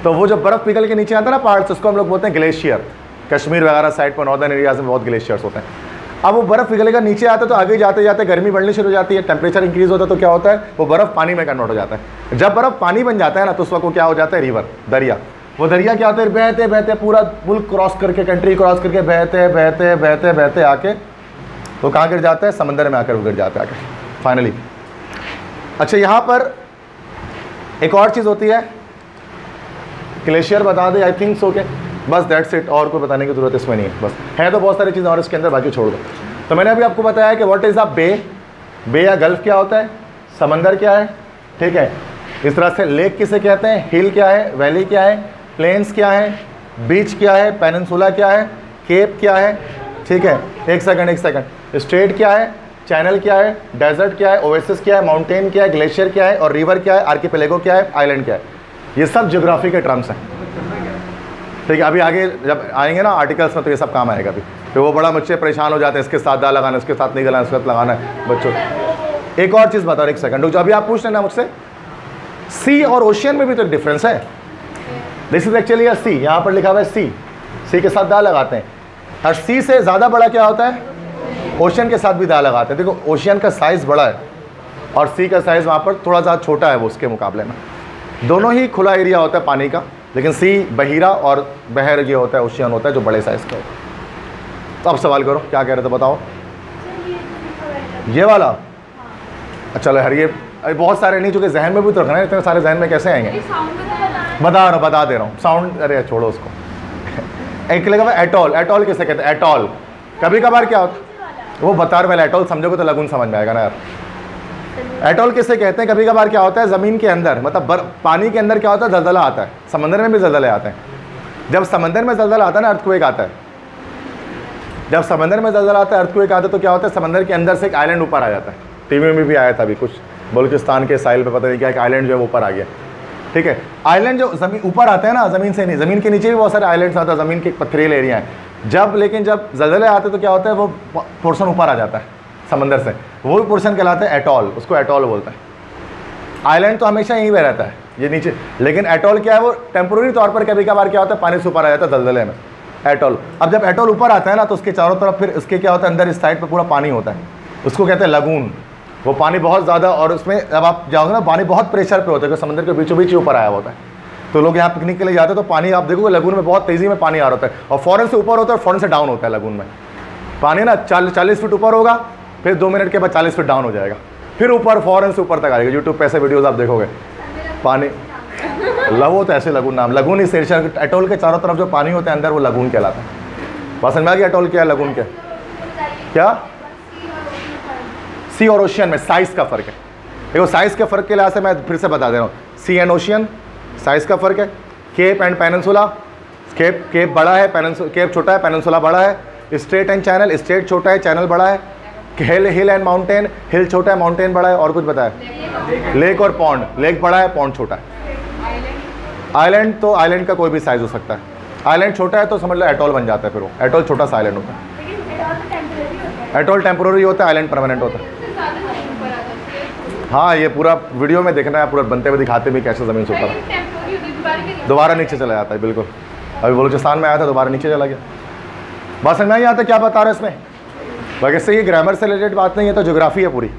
A: तो वो जो बर्फ़ पिघल के नीचे आता है ना पहाड़ से, उसको हम लोग बोलते हैं ग्लेशियर। कश्मीर वगैरह साइड पर, नॉर्दर्न एरियाज में बहुत ग्लेशियर्स होते हैं। अब वो बर्फ़ पिघलेगा, नीचे आता है तो आगे जाते जाते गर्मी बढ़नी शुरू हो जाती है, टेम्परेचर इंक्रीज़ होता है, तो क्या होता है? वो बर्फ़ पानी में कन्वर्ट हो जाता है। जब बर्फ़ पानी बन जाता है ना, तो उस वक्त वो क्या हो जाता है? रिवर, दरिया। वो दरिया क्या होता है? बहते बहते पूरा मुल्क क्रॉस करके, कंट्री क्रॉस करके, बहते बहते बहते बहते आके वो कहाँ गिर जाता है? समंदर में आकर वो गिर जाता है आके फाइनली। अच्छा, यहाँ पर एक और चीज़ होती है, ग्लेशियर बता दें, आई थिंक सो के, बस दैट्स इट, और कोई बताने की ज़रूरत इसमें नहीं है। बस है तो बहुत सारी चीज़ें और इसके अंदर, बाकी छोड़ दो। तो मैंने अभी आपको बताया कि व्हाट इज़ अ बे, बे या गल्फ क्या होता है? समंदर क्या है, ठीक है। इस तरह से लेक किसे कहते हैं, हिल क्या है, वैली क्या है, प्लेन्स क्या है, बीच क्या है, पेनिनसुला क्या है, केप क्या है, ठीक है। एक सेकंड, स्ट्रेट क्या है, चैनल क्या है, डेजर्ट क्या है, ओएसिस क्या है, माउंटेन क्या है, ग्लेशियर क्या है, और रिवर क्या है, आर्किपेलेगो क्या है, आइलैंड क्या है। ये सब ज्योग्राफी के टर्म्स हैं, ठीक है। अभी आगे जब आएंगे ना आर्टिकल्स में तो ये सब काम आएगा। अभी तो वो बड़ा बच्चे परेशान हो जाते हैं, इसके साथ दा लगाना, इसके साथ नहीं लगाना, इसके साथ लगाना है बच्चों। एक और चीज़ बताओ, एक सेकंड रुक जाओ, अभी आप पूछ लेना मुझसे, सी और ओशियन में भी तो डिफरेंस है। दिस इज एक्चुअली अ सी, यहाँ पर लिखा हुआ है सी के साथ दा लगाते हैं। और सी से ज़्यादा बड़ा क्या होता है? ओशियन के साथ भी दा लगाते हैं। देखो ओशियन का साइज़ बड़ा है और सी का साइज़ वहाँ पर थोड़ा सा छोटा है वो उसके मुकाबले में। दोनों ही खुला एरिया होता है पानी का, लेकिन सी बहीरा और बहर ये होता है, ओशियन होता है जो बड़े साइज़ का होता है। तो अब सवाल करो, क्या कह रहे थे बताओ। ये वाला चलो यार, ये बहुत सारे नहीं, चूँकि जहन में भी तो रखना है, इतने सारे जहन में कैसे आएंगे? बता दे रहा हूँ साउंड, अरे छोड़ो उसको। एक लगा हुआ एटॉल, एटॉल किसे कहते हैं? एटॉल कभी कभार क्या होता है वो बता रहे, एटॉल समझोगे तो लगून समझ में आएगा ना यार। एटॉल किसे कहते हैं? कभी कभार क्या होता है ज़मीन के अंदर, मतलब पानी के अंदर क्या होता है, जलजला आता है। समंदर में भी जलजले आते हैं। जब समंदर में जलजला आता है ना, अर्थक्वेक आता है। जब समंदर में जलजला आता है, अर्थक्वेक आता है, तो क्या होता है, समंदर के अंदर से एक आइलैंड ऊपर आ जाता है। टीवी में भी आया था अभी कुछ, बलूचिस्तान के साहिल पे पता नहीं क्या एक आइलैंड जो है वो ऊपर आ गया, ठीक है। आइलैंड जो ज़मीन ऊपर आते हैं ना, ज़मीन से नहीं, ज़मीन के नीचे भी बहुत सारे आइलैंड्स आते हैं, ज़मीन के पथरीले एरिया हैं। लेकिन जब जलजले आते हैं तो क्या होता है, वो पोर्शन ऊपर आ जाता है समंदर से, वो भी पोर्शन कहलाता है एटॉल, उसको एटॉल बोलते हैं। आइलैंड तो हमेशा यहीं पे रहता है, ये नीचे, लेकिन एटॉल क्या है, वो टेम्पोररी तौर पर कभी कभार क्या होता है, पानी से ऊपर आ जाता है जलजले में, एटॉल। अब जब एटॉल ऊपर आता है ना, तो उसके चारों तरफ फिर उसके क्या होता है, अंदर इस साइड पर पूरा पानी होता है, उसको कहते हैं लगून। वो पानी बहुत ज़्यादा, और उसमें जब आप जाओगे ना, पानी बहुत प्रेशर पे होता है, क्योंकि समंदर के बीचों बीच ही ऊपर आया होता है। तो लोग यहाँ पिकनिक के लिए जाते हैं तो पानी आप देखोगे लगून में बहुत तेज़ी में पानी आ रहा होता है, और फ़ौरन से ऊपर होता है और फ़ौरन से डाउन होता है। लगून में पानी ना 40 फीट ऊपर होगा, फिर 2 मिनट के बाद 40 फीट डाउन हो जाएगा, फिर ऊपर फ़ौरन से ऊपर तक आएगा। यूट्यूब पे ऐसे वीडियोज़ आप देखोगे। पानी लगो तो ऐसे लगून नाम, लगून ही शेरशाह। एटॉल के चारों तरफ जो पानी होता है अंदर, वो लगून कहलाता है। बस समझ में आ गया एटॉल क्या है, लगून क्या? क्या सी और ओशियन में साइज़ का फ़र्क है। देखो साइज़ के फ़र्क के लिहाज से मैं फिर से बता दे रहा हूँ, सी एंड ओशियन साइज़ का फ़र्क है। केप एंड पेनिनसुला, केप बड़ा है, केप छोटा है, पेनिनसुला बड़ा है। स्ट्रेट एंड चैनल, स्ट्रेट छोटा है, चैनल बड़ा है। हिल एंड माउंटेन, हिल छोटा है, माउंटेन बड़ा है। और कुछ बताया? लेक और पॉन्ड, लेक बड़ा है, पॉन्ड छोटा है। आइलैंड तो आइलैंड का कोई भी साइज़ हो सकता है। आइलैंड छोटा है तो समझ लो एटॉल बन जाता है, फिर वो एटॉल छोटा सा आइलैंड होता है। एटॉल टेम्पोररी होता है, आइलैंड परमानेंट होता है। हाँ, ये पूरा वीडियो में देखना है, पूरा बनते हुए दिखाते भी कैसे ज़मीन से ऊपर दोबारा नीचे चला जाता है। बिल्कुल, अभी बलूचिस्तान में आया था, दोबारा नीचे चला गया। बात समझ में नहीं आता क्या बता रहे हैं इसमें? वैसे ये ग्रामर से रिलेटेड बात नहीं है, तो ज्योग्राफी है पूरी।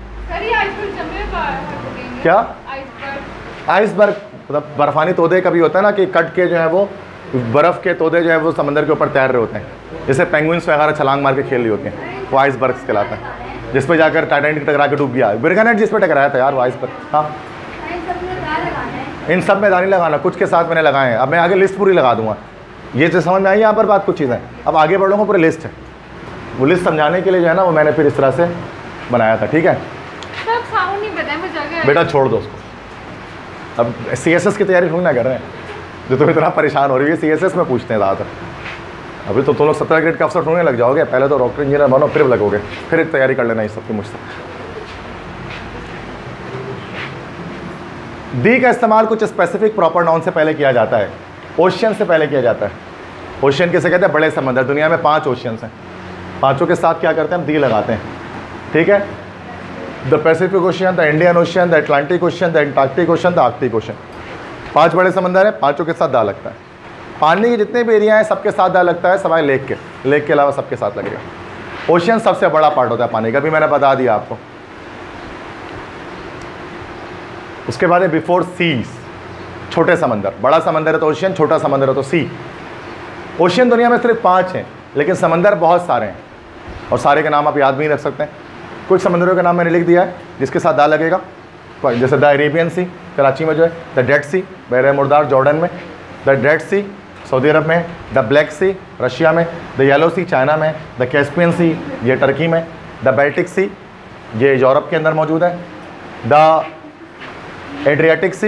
A: क्या आइसबर्ग? मतलब बर्फानी तोदे कभी होता है ना कि कट के जो है वो बर्फ़ के तोदे जो है वो समंदर के ऊपर तैर रहे होते हैं, जैसे पेंगुइन्स वगैरह छलांग मार के खेल रही होती हैं, वो आइसबर्ग्स कहलाता है। जिस पे जाकर टाइटैनिक टकरा के डूब गया, बिरगानेट जिस पे टकराया था यार, वो आइसबर्ग। हाँ, इन सब में दानी लगाना, कुछ के साथ मैंने लगाए हैं। अब मैं आगे लिस्ट पूरी लगा दूंगा। ये जो समझ में आई यहाँ पर बात, कुछ चीज़ें अब आगे बढ़ूँगा, पूरी लिस्ट है। वो लिस्ट समझाने के लिए जो है ना, वो मैंने फिर इस तरह से बनाया था, ठीक है। बेटा छोड़ दो उसको, अब CSS की तैयारी थोड़ी ना कर रहे हैं जो तुम इतना परेशान हो रही है। CSS में पूछते हैं ज़्यादातर। अभी तो तुम लोग 17 ग्रेड का अफसर होने लग जाओगे, पहले तो डॉक्टर इंजीनियर बनो, फिर लगोगे, फिर तैयारी कर लेना इस सबकी मुझसे। दी का इस्तेमाल कुछ स्पेसिफिक प्रॉपर नाउन से पहले किया जाता है, ओशियन से पहले किया जाता है। ओशियन किसे कहते हैं? बड़े समंदर। दुनिया में 5 ओशियंस हैं, पाँचों के साथ क्या करते हैं हम? दी लगाते हैं, ठीक है। The Pacific ocean, the Indian ocean, the Atlantic ocean, the Antarctic ocean, the Arctic ocean. 5 बड़े समंदर हैं, पाँचों के साथ दा लगता है। पानी के जितने भी एरिया हैं सबके साथ दा लगता है, सवाए लेक के अलावा सबके साथ लगेगा। ओशियन सबसे बड़ा पार्ट होता है पानी का, भी मैंने बता दिया आपको। उसके बाद है बिफोर सीज, छोटे समंदर। बड़ा समंदर है तो ओशियन, छोटा समंदर है तो सी। ओशियन दुनिया में सिर्फ 5 हैं, लेकिन समंदर बहुत सारे हैं, और सारे के नाम आप याद भी नहीं रख सकते हैं। कुछ समंदरों का नाम मैंने लिख दिया है जिसके साथ दा लगेगा, जैसे द अरेबियन सी कराची में जो है, द डेड सी बहर मुर्दार जॉर्डन में, द डेड सी सऊदी अरब में, द ब्लैक सी रशिया में, द येलो सी चाइना में, द कैस्पियन सी ये टर्की में, द बाल्टिक सी ये यूरोप के अंदर मौजूद है। द एड्रियाटिक सी,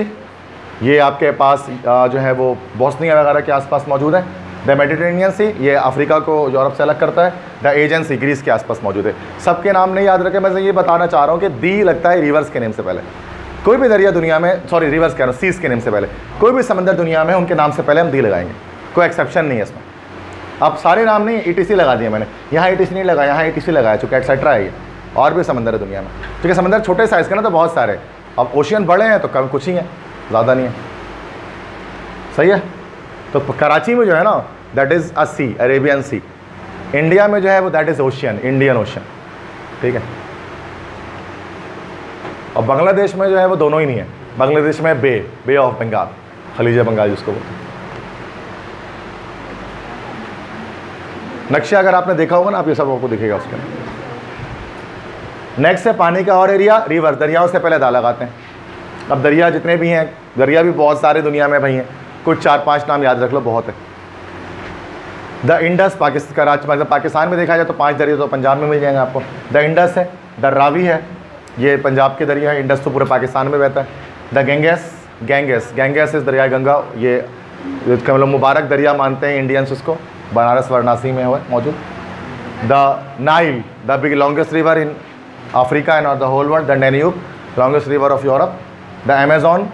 A: ये आपके पास जो है वो बोस्निया वगैरह के आसपास मौजूद है। द मेडिटेरेनियन सी, ये अफ्रीका को यूरोप से अलग करता है। द एजियन सी, ग्रीस के आसपास मौजूद है। सबके नाम नहीं याद रखे, मैं ये बताना चाह रहा हूँ कि दी लगता है रिवर्स के नेम से पहले। कोई भी दरिया दुनिया में, सॉरी रिवर्स कह रहा हूँ, सीज के नेम से पहले कोई भी समंदर दुनिया में उनके नाम से पहले हम दी लगाएंगे, कोई एक्सेप्शन नहीं है इसमें। अब सारे नाम नहीं, ईटीसी लगा दिया मैंने, यहाँ ईटीसी नहीं लगा, यहाँ ईटीसी लगाया, चूँकि एक्सेट्रा है ये। और भी समंदर है दुनिया में, क्योंकि समंदर छोटे साइज़ के ना तो बहुत सारे, अब ओशियन बड़े हैं तो कम कुछ ही हैं, ज़्यादा नहीं है। सही है। तो कराची में जो है ना that is a sea, Arabian sea. India में जो है वो that is ocean, Indian ocean. ठीक है। और बांग्लादेश में जो है वो दोनों ही नहीं है। बांग्लादेश में बे ऑफ बंगाल, खलीज बंगाल जिसको बोलते हैं। नक्शा अगर आपने देखा होगा ना, आप ये सब आपको दिखेगा उसके। नेक्स्ट है पानी का और एरिया, रिवर, दरियाओं से पहले दा लगाते हैं। अब दरिया जितने भी हैं, दरिया भी बहुत सारे दुनिया में भाई हैं, कुछ 4-5 नाम याद रख लो, बहुत है। द इंडस, पाकिस्तान, कराची मतलब पाकिस्तान में देखा जाए तो 5 दरिया तो पंजाब में मिल जाएंगे आपको। द इंडस है, द रावी है, ये पंजाब के दरिया है, इंडस तो पूरे पाकिस्तान में बहता है। द गैंगेस इस दरिया गंगा, ये इसका मतलब मुबारक दरिया मानते हैं इंडियंस उसको, बनारस वाराणसी में हुआ मौजूद। The Nile, the big longest river in Africa and the whole world. The Danube, longest river of Europe. The Amazon,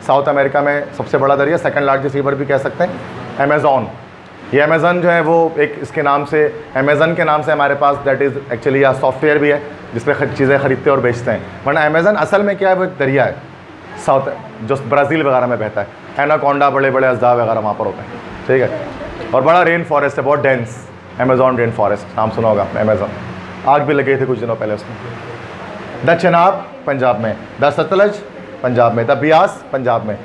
A: South America में सबसे बड़ा दरिया, सेकंड लार्जेस्ट रिवर भी कह सकते हैं, अमेजॉन। ये अमेजन जो है वो एक इसके नाम से, अमेजन के नाम से हमारे पास दैट इज़ एक्चुअली या सॉफ्टवेयर भी है जिसमें चीज़ें खरीदते और बेचते हैं, वरना अमेजन असल में क्या है, वो एक दरिया है साउथ, जो ब्राज़ील वगैरह में बहता है। एनाकोंडा, बड़े बड़े अजदा वगैरह वहाँ पर होते हैं। ठीक है। और बड़ा रेन फॉरेस्ट है, बहुत डेंस, अमेजॉन रेन फॉरेस्ट, नाम सुना होगा आपने अमेजॉन। आग भी लगे थे कुछ दिनों पहले उसमें। द चनाब पंजाब में, द सतलज पंजाब में, द बियास पंजाब में।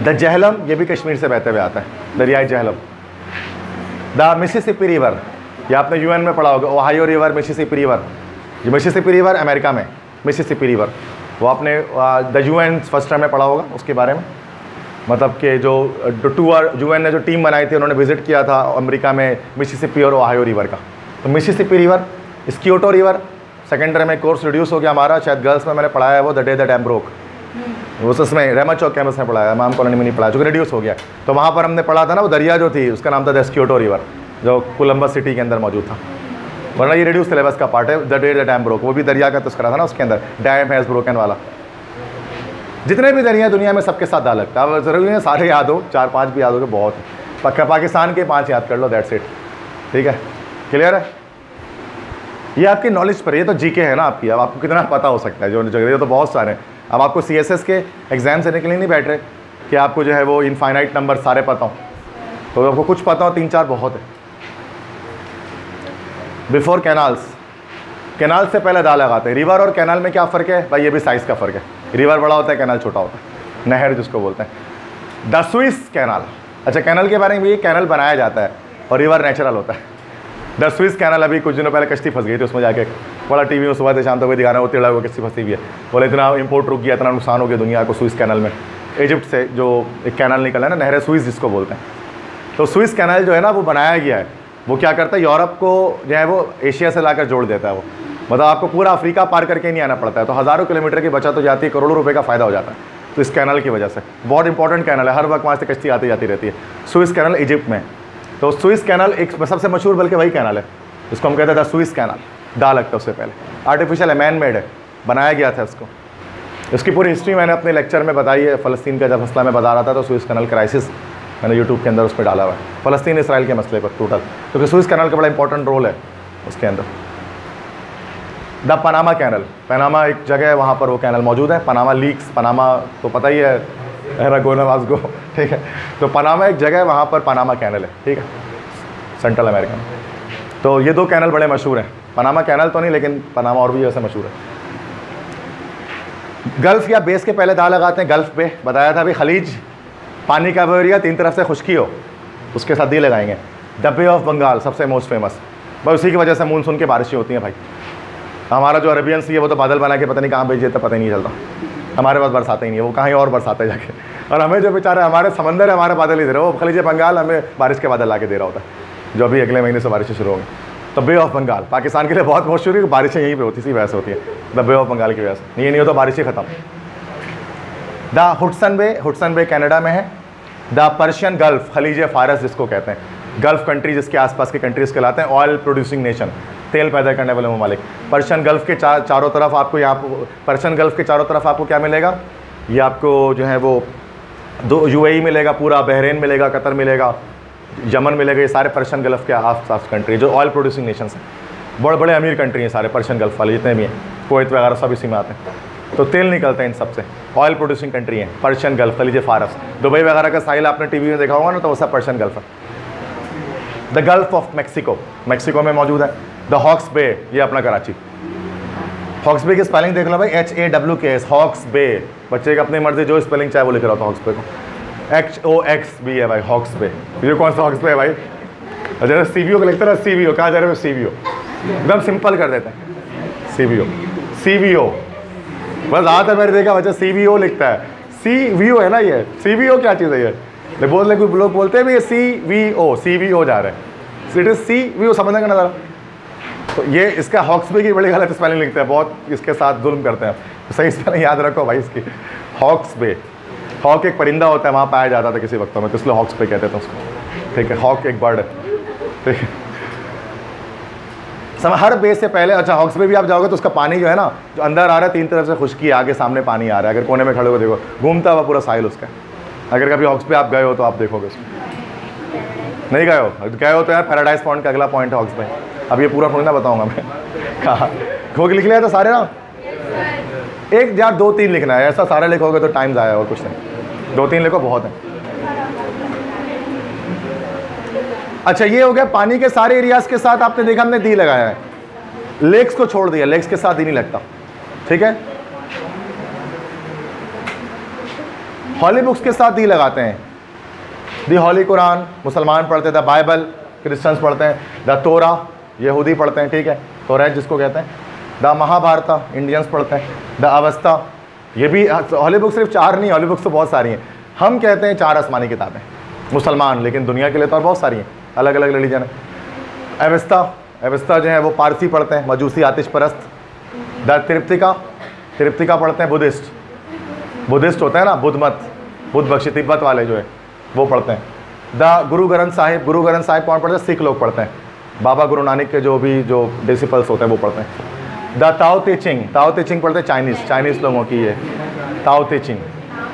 A: द जहलम, ये भी कश्मीर से बहते हुए आता है, दरियाई जहलम। द मिसिसिपी रिवर, ये आपने यूएन में पढ़ा होगा, ओहायो रिवर, मिसिसिपी रिवर। ये मिसिसिपी रिवर अमेरिका में, मिसिसिपी रिवर, वो आपने द यूएन फर्स्ट टाइम में पढ़ा होगा उसके बारे में। मतलब कि जो टूर यूएन ने जो टीम बनाई थी, उन्होंने विजिट किया था अमेरिका में मिसिसिपी और ओहायो रिवर का। तो मिसिसिपी रिवर, स्क्योटो रिवर, सेकेंडरी में कोर्स रिड्यूस हो गया हमारा, शायद गर्ल्स में मैंने पढ़ाया है वो, the day the dam broke, उसमें रहमत चौक कैंपस में पढ़ाया, माम कॉलोनी में नहीं पढ़ाया, चूँकि रिड्यूस हो गया। तो वहाँ पर हमने पढ़ा था ना, वो दरिया जो थी उसका नाम था द स्क्योटो रिवर, जो कोलंबस सिटी के अंदर मौजूद था, वरना ये रिड्यूस सिलेबस का पार्ट है। The day the dam broke, वो भी दरिया का तस्करा था ना उसके अंदर, डैम हैज़ ब्रोकन वाला। जितने भी दरिया दुनिया में सबके साथ दा लगता है, अब ज़रूरी है सारे याद हो, 4-5 भी याद हो, बहुत पक्का। पाकिस्तान के 5 याद कर लो, दैट्स इट। ठीक है, क्लियर है। ये आपकी नॉलेज पर, ये तो जीके है ना आपकी, अब आपको कितना पता हो सकता है, जो जगह तो बहुत सारे हैं। अब आपको सीएसएस के एग्जाम देने के लिए नहीं बैठ रहे कि आपको जो है वो इनफाइनाइट नंबर सारे पता हो, तो आपको कुछ पता हो 3-4 बहुत है। बिफोर कैनाल्स, कैनाल से पहले दा लगाते हैं। रिवर और कैनाल में क्या फ़र्क है भाई, ये भी साइज़ का फ़र्क है, रिवर बड़ा होता है, कैनाल छोटा होता है, नहर जिसको बोलते हैं। द स्विस कैनाल, अच्छा कैनाल के बारे में, ये कैनाल बनाया जाता है और रिवर नेचुरल होता है। द स्विस कैनाल, अभी कुछ दिनों पहले कश्ती फंस गई थी उसमें जाके, बड़ा टीवी में सुबह से शाम तक कोई दिखाना, वो टेढ़ा हुआ कश्ती फंसी हुई है, बोले इतना इंपोर्ट रुक गया, इतना नुकसान हो गया दुनिया को स्विस कैनाल में। इजिप्ट से जो एक कैनाल निकला है ना, नहर स्विस जिसको बोलते हैं, तो स्विस कैनाल जो है ना वो बनाया गया है, वो क्या करता है, यूरोप को जो है वो एशिया से लाकर जोड़ देता है। वो मतलब आपको पूरा अफ्रीका पार करके नहीं आना पड़ता है, तो हज़ारों किलोमीटर की बचत हो जाती है, करोड़ों रुपए का फ़ायदा हो जाता है। तो इस कैनाल की वजह से बहुत इंपॉर्टेंट कैनाल है, हर वक्त वहाँ से कश्ती आती जाती रहती है। स्विस कैनाल इजिप्ट में, तो स्विस कैनाल एक सबसे मशहूर बल्कि वही कैनाल है, इसको हम कहते हैं द स्विस कैनाल, दा लगता है उससे पहले, आर्टिफिशियल है, मैन मेड है, बनाया गया था उसको। इसकी पूरी हिस्ट्री मैंने अपने लेक्चर में बताई है, फ़लस्तीन का जब मसला मैं बता रहा था तो स्विस कैनाल क्राइसिस मैंने यूट्यूब के अंदर उस पर डाला हुआ है, फ़लस्तीन इसराइल के मसले पर टोटल, क्योंकि स्विस कैनाल का बड़ा इंपॉर्टेंट रोल है उसके अंदर। द पनामा कैनल, पनामा एक जगह है, वहाँ पर वो कैनल मौजूद है। पनामा लीक्स, पनामा तो पता ही है, रगोनवाज गो, ठीक है। तो पनामा एक जगह है, वहाँ पर पनामा कैनल है, ठीक है, सेंट्रल अमेरिका में। तो ये 2 कैनल बड़े मशहूर हैं, पनामा कैनल तो नहीं लेकिन पनामा और भी जैसे मशहूर है। गल्फ़ या बेस के पहले दा लगाते हैं, गल्फ़ पे बताया था अभी, खलीज, पानी का एरिया, 3 तरफ से खुश्की हो, उसके साथ दी लगाएंगे। द बे ऑफ बंगाल सबसे मोस्ट फेमस, बस उसी की वजह से मानसून की बारिशें होती हैं भाई। हमारा जो अरेबियन सी है वो तो बादल बना के पता नहीं कहाँ भेज देता, पता ही नहीं चलता, हमारे पास बरसाते ही नहीं है, वो कहीं और बरसाते जाके, और हमें जो बेचारे हमारे समंदर है, हमारे बादल ही दे रहे हो, वो खलीज बंगाल हमें बारिश के बादल ला के दे रहा होता है, जो अभी अगले महीने से बारिशें शुरू होंगी। तो बे ऑफ बंगाल पाकिस्तान के लिए बहुत मशहूर है, बारिशें यहीं पे होती, इसी वजह से होती है, द बे ऑफ बंगाल की वजह से। ये नहीं हो तो बारिशें ख़त्म। द हुडसन बे कनाडा में है। द पर्शियन गल्फ, खलीज फारस जिसको कहते हैं, गल्फ कंट्री जिसके आसपास के कंट्रीज़ कहलाते हैं, ऑयल प्रोड्यूसिंग नेशन, तेल पैदा करने वाले ममालिक। पर्शियन गल्फ के चारों तरफ आपको यहाँ, पर्शियन गल्फ के चारों तरफ आपको क्या मिलेगा, ये आपको जो है वो यूएई मिलेगा, पूरा बहरीन मिलेगा, कतर मिलेगा, यमन मिलेगा, ये सारे पर्शियन गल्फ के आस पास कंट्री जो ऑयल प्रोड्यूसिंग नेशंस हैं, बड़े बड़े अमीर कंट्री हैं सारे पर्शियन गल्फ वाले जितने भी हैं, कुवैत वगैरह सब इसी में आते हैं। तो तेल निकलते हैं इन सबसे, ऑयल प्रोड्यूसिंग कंट्री हैं पर्शियन गल्फ, खलीज फारस। दुबई वगैरह का साहिल आपने टीवी में देखा होगा ना, तो वो सब पर्शियन गल्फ है। The gulf of Mexico, Mexico में मौजूद है। द हॉक्स बे, ये अपना कराची। हॉक्स बे की स्पेलिंग देख लो भाई, HAWKS, हॉक्स बे। बच्चे की अपनी मर्जी जो स्पेलिंग चाहे वो लिख रहा होता हॉक्स बे को, HOXB है भाई, हॉक्स बे। ये कौन सा हॉक्स बे है भाई? जरा CVO को लिखते ना, CVO कहा जा रहा है, CVO एकदम सिंपल कर देते हैं, CVO बस। ज़्यादातर मैंने देखा बच्चा CVO लिखता है, CVO है ना ये, CVO क्या चीज़ है ये? कोई लोग बोलते हैं भी ये CVO जा रहा है, इट इज़ CVO, समझने का नज़र। तो ये इसका हॉक्स बे की बड़ी गलत स्पेलिंग लिखते हैं, बहुत इसके साथ जुल्म करते हैं। तो सही स्पेलिंग याद रखो भाई इसकी, हॉक्स बे। हॉक एक परिंदा होता है, वहाँ पाया जाता था किसी वक्तों में, तो इसलिए हॉक्स बे कहते थे उसको, ठीक है। हॉक एक बर्ड है, ठीक है। हर बे से पहले, अच्छा हॉक्स बे भी आप जाओगे तो उसका पानी जो है ना, जो अंदर आ रहा है, तीन तरफ से खुशकी, आगे सामने पानी आ रहा है, अगर कोने में खड़े हो देखो, घूमता हुआ पूरा साहिल उसका। अगर कभी हॉक्स बे आप गए हो तो आप देखोगे उसको। नहीं गए हो तो यार पैराडाइज पॉइंट का अगला पॉइंट है हॉक्स बे। अब ये पूरा थोड़ी ना बताऊंगा मैं, कहा खो के लिख लिया था सारे ना, एक यार 2-3 लिखना है, ऐसा सारे लिखोगे तो टाइम ज़ाया, और कुछ नहीं, 2-3 लिखो बहुत है। अच्छा ये हो गया पानी के सारे एरियाज के साथ, आपने देखा हमने दी लगाया है, लेक्स को छोड़ दिया, लेक्स के साथ दी नहीं लगता, ठीक है। हॉली बुक्स के साथ दी लगाते हैं, दी हॉली कुरान मुसलमान पढ़ते हैं, द बाइबल क्रिश्चियंस पढ़ते हैं, द तोरा यहूदी पढ़ते हैं, ठीक है, तौरात जिसको कहते हैं, द महाभारता इंडियंस पढ़ते हैं, द अवस्था, ये भी हॉली बुक सिर्फ 4 नहीं, हॉली बुक्स तो बहुत सारी हैं। हम कहते हैं 4 आसमानी किताबें मुसलमान, लेकिन दुनिया के लिए तो और बहुत सारी हैं, अलग अलग रिलीजन है। अवस्था जो है वो पारसी पढ़ते हैं, मजूसी आतिश परस्त। द त्रिप्तिका पढ़ते हैं बुद्धिस्ट होते हैं ना, बुद्ध बख्शी तिब्बत वाले जो है वो पढ़ते हैं। द गुरु ग्रंथ साहिब कौन पढ़ते हैं? सिख लोग पढ़ते हैं, बाबा गुरु नानक के जो डिसिपल्स होते हैं वो पढ़ते हैं। द ताओ ते चिंग पढ़ते हैं, चाइनीज़ लोगों की ये ताओ ते चिंग,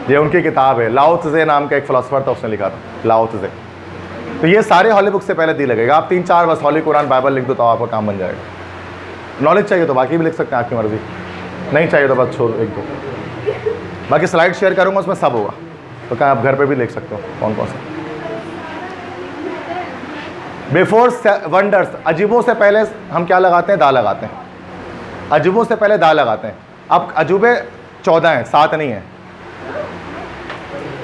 A: ये उनकी किताब है। लाओ त्से नाम का एक फिलोसफर था, उसने लिखा था लाओ त्से। तो ये सारे हॉली बुक से पहले दी लगेगा। आप 3-4 बस हॉली कुरान बाइबल लिख दो तो आपका काम बन जाएगा। नॉलेज चाहिए तो बाकी भी लिख सकते हैं, आपकी मर्जी, नहीं चाहिए तो बस छोड़ 1-2। बाकी स्लाइड शेयर करूँगा, उसमें सब होगा, तो क्या आप घर पे भी लिख सकते हो कौन कौन सा। बिफोर वंडर्स, अजूबों से पहले हम क्या लगाते हैं? दा लगाते हैं। अजूबों से पहले दा लगाते हैं। अब अजूबे 14 हैं, 7 नहीं है।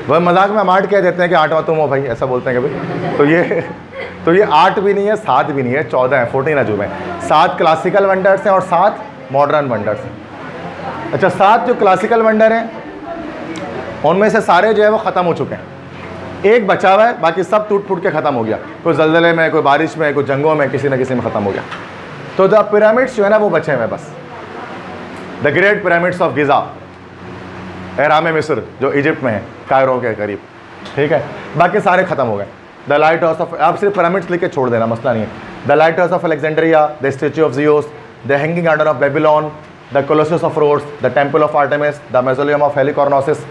A: वह मजाक में हम 8 कह देते हैं कि 8वां तुम हो भाई, ऐसा बोलते हैं कभी। तो ये 8 भी नहीं है, 7 भी नहीं है, 14 है, 14 अजूबे हैं। 7 क्लासिकल वंडर्स हैं और 7 मॉडर्न वंडर्स हैं। अच्छा 7 जो क्लासिकल वंडर हैं उनमें से सारे जो है वो ख़त्म हो चुके हैं, एक बचा हुआ है, बाकी सब टूट फूट के ख़त्म हो गया। कोई ज़लज़ले में, कोई बारिश में, कोई जंगों में, किसी न किसी में ख़त्म हो गया। तो द पिरामिड्स जो है ना वो बचे हुए हैं बस। The great pyramids of Giza, एहराम मिस्र जो इजिप्ट में है, कायरो के करीब, ठीक है, बाकी सारे ख़त्म हो गए। द लाइट हाउस ऑफ, आप सिर्फ पिरामिड्स लिख के छोड़ देना, मसला नहीं है। The lighthouse of Alexandria, the statue of Zeus, the hanging garden of Babylon, the Colossus of Rhodes, the temple of Artemis, the mausoleum of Halicarnassus.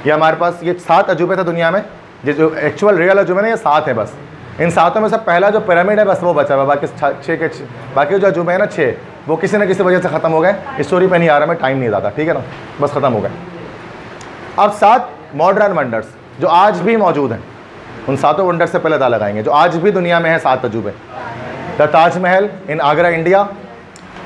A: ये हमारे पास ये 7 अजूबे थे दुनिया में, जो एक्चुअल रियल अजूबे ना ये 7 है बस। इन 7 में से पहला जो पिरामिड है बस वो बचा हुआ, बाकी 6 के बाकी जो अजूबे हैं ना 6 वो किसी न किसी वजह से ख़त्म हो गए। स्टोरी पे नहीं आ रहा मैं, टाइम नहीं ज़्यादा, ठीक है ना, बस ख़त्म हो गए। अब 7 मॉडर्न वंडर्स जो आज भी मौजूद हैं, उन 7 वंडर्स से पहले दा लगाएंगे जो आज भी दुनिया में है 7 अजूबे। The Taj Mahal in Agra India,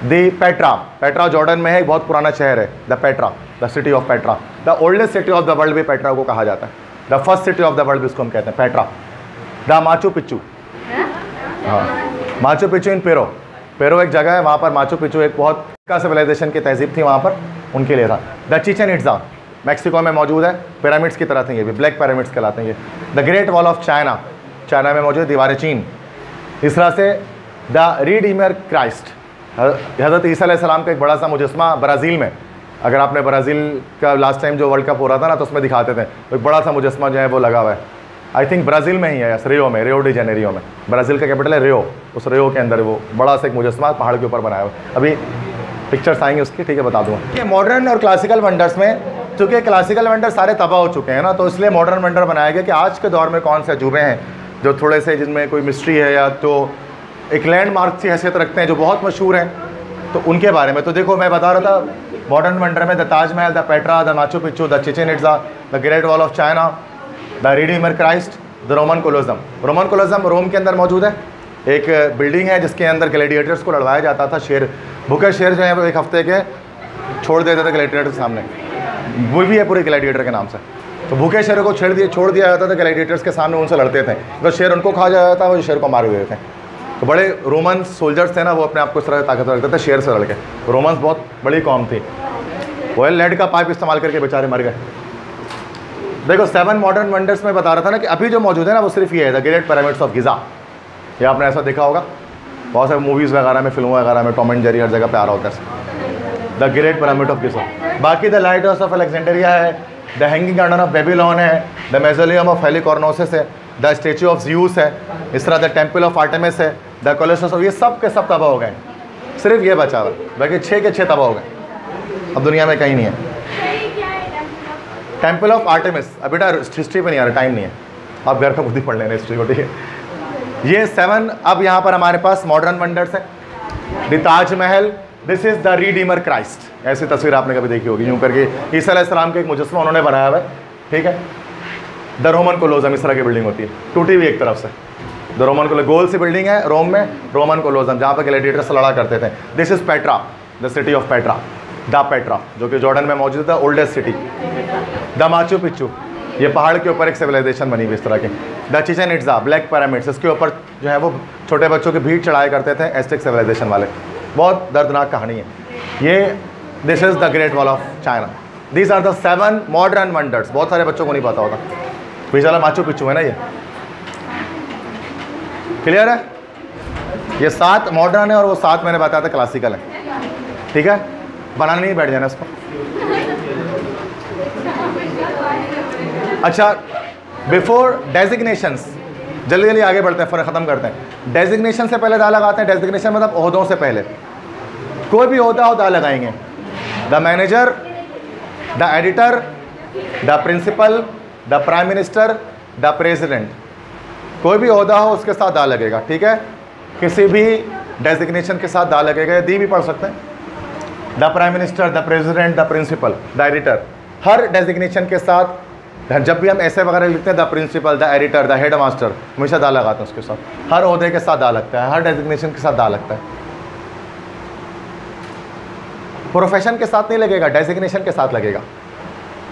A: the Petra Jordan में है, एक बहुत पुराना शहर है the Petra, the city of Petra, the oldest city of the world भी पेट्रा को कहा जाता है, the first city of the world भी उसको हम कहते हैं पेट्रा। द माचू पिच्चू, हाँ माचू पिच्चू इन पेरो एक जगह है, वहाँ पर माचू पिच्चू एक बहुत का सिविलाइजेशन की तहजीब थी वहाँ पर, उनके लिए था। द चिचेन इट्ज़ा मैक्सिको में मौजूद है, पिरामिड्स की तरह थे ये भी, ब्लैक पिरामिड्स कहलाते हैं ये। The Great Wall of China में मौजूद है, दीवार चीन। इस तरह से द रिडीमर क्राइस्ट, हज़रत ईसा अलैहिस्सलाम का एक बड़ा सा मुजस्मा ब्राज़ील में, अगर आपने ब्राज़ील का लास्ट टाइम जो वर्ल्ड कप हो रहा था ना, तो उसमें दिखाते थे एक बड़ा सा मुजस्मा जो है वो लगा हुआ है। आई थिंक ब्राज़ील में ही है, रियो में, रियो डी जेनेरियो में, ब्राज़ील का कैपिटल है रियो, उस रियो के अंदर वो बड़ा सा एक मुजस्मा पहाड़ के ऊपर बनाया हुआ है। अभी पिक्चर्स आएंगे उसकी, ठीक है, बता दूँगा। ये मॉडर्न और क्लासिकल वंडर्स में, चूँकि क्लासिकल वंडर सारे तबाह हो चुके हैं ना, तो इसलिए मॉडर्न वंडर बनाया गया कि आज के दौर में कौन से अजूबे हैं जो थोड़े से, जिनमें कोई मिस्ट्री है या तो एक लैंडमार्क की हैसियत रखते हैं जो बहुत मशहूर हैं, तो उनके बारे में। तो देखो मैं बता रहा था मॉडर्न वंडर में the Taj Mahal, the Petra, the Machu Picchu, the Chichen Itza, the Great Wall of China, the Redeemer Christ, the Roman Colosseum. Roman Colosseum Rome के अंदर मौजूद है, एक बिल्डिंग है जिसके अंदर ग्लैडिएटर्स को लड़वाया जाता था। शेर, भूखे शेर जो है वो एक हफ्ते के छोड़ देते थे ग्लैडिएटर के सामने, वो भी है पूरे ग्लैडिएटर के नाम से। तो भूखे शेरों को छोड़ दिया जाता था ग्लैडिएटर्स के सामने, उनसे लड़ते थे, तो शेर उनको खा जाता था, वो शेर को मार देते थे। तो बड़े रोमन सोल्जर्स थे ना, वो अपने आप को इस तरह ताकतवर रखते थे शेर से लड़ के। रोमन्स बहुत बड़ी कौम थी। ऑयल लेड का पाइप इस्तेमाल करके बेचारे मर गए। देखो 7 मॉडर्न वंडर्स में बता रहा था ना कि अभी जो मौजूद है ना वो सिर्फ ये है, the great pyramids of Giza. ये आपने ऐसा देखा होगा बहुत सारे मूवीज़ वगैरह में, फिल्मों वगैरह में, टॉम एंड जेरी हर जगह पे आ रहा होता है, the great pyramid of Giza. बाकी the lighthouse of Alexandria है, the hanging garden of Babylon है, द मेजोलियम ऑफ हेलिकॉर्नोसिस है, द स्टेचू ऑफ ज़्यूस है, इस तरह द टेम्पल ऑफ आर्टेमिस है, द कोलोसस ऑफ, ये सब के सब तबाह हो गए, सिर्फ ये बचा हुआ, बाकी 6 के 6 तबाह हो गए, अब दुनिया में कहीं नहीं है। टेम्पल ऑफ आर्टेमिस, अब बेटा हिस्ट्री पे नहीं आ रहा, टाइम नहीं है, आप घर पर खुद ही पढ़ लेना हिस्ट्री को, ठीक है। ये 7 अब यहाँ पर हमारे पास मॉडर्न वंडर्स हैं। The Taj Mahal, this is the Redeemer Christ, ऐसी तस्वीर आपने कभी देखी होगी, यूँ करके ईसा अलैहिस्सलाम के एक मुजस्मा उन्होंने बनाया हुआ है, ठीक है। द रोमन कोलोज़म, इस तरह की बिल्डिंग होती है, टूटी हुई एक तरफ से। द रोमन कोलोज़म गोल सी बिल्डिंग है रोम में, रोमन कोलोज़म, जहाँ पर ग्लैडिएटर्स लड़ा करते थे। This is Petra, the city of Petra, the Petra, जो कि जॉर्डन में मौजूद है, oldest city. The Machu Picchu, ये पहाड़ के ऊपर एक सिविलाइजेशन बनी हुई इस तरह की। The Chichen Itza, black pyramids, इसके ऊपर जो है वो छोटे बच्चों की भीड़ चढ़ाया करते थे एस्टेक सिविलाइजेशन वाले, बहुत दर्दनाक कहानी है ये। This is the Great Wall of China. These are the 7 modern wonders, बहुत सारे बच्चों को नहीं पता होता। बेचारा माचू पिच्चू है ना, ये क्लियर है। ये 7 मॉडर्न है और वो 7 मैंने बताया था क्लासिकल है, ठीक है। बनाने नहीं बैठ जाना इसको। अच्छा, बिफोर डेजिग्नेशंस, जल्दी जल्दी आगे बढ़ते हैं, फिर ख़त्म करते हैं। डेजिग्नेशन से पहले दा लगाते हैं, डेजिग्नेशन मतलब ओहदों से पहले, कोई भी ओहदा हो दा लगाएंगे। The manager, the editor, the principal, the prime minister, the president, कोई भी ओहदा हो उसके साथ दा लगेगा, ठीक है। किसी भी डेजिग्नेशन के साथ दा लगेगा, दी भी पढ़ सकते हैं। The prime minister, the president, the principal, the editor, हर डेजिग्नेशन के साथ, जब भी हम ऐसे वगैरह लिखते हैं, the principal, the editor, the headmaster, हमेशा दा लगाते हैं उसके साथ। हर ओहदे के साथ दा लगता है, हर डेजिग्नेशन के साथ दा लगता है। प्रोफेशन के साथ नहीं लगेगा, डेजिग्नेशन के साथ लगेगा।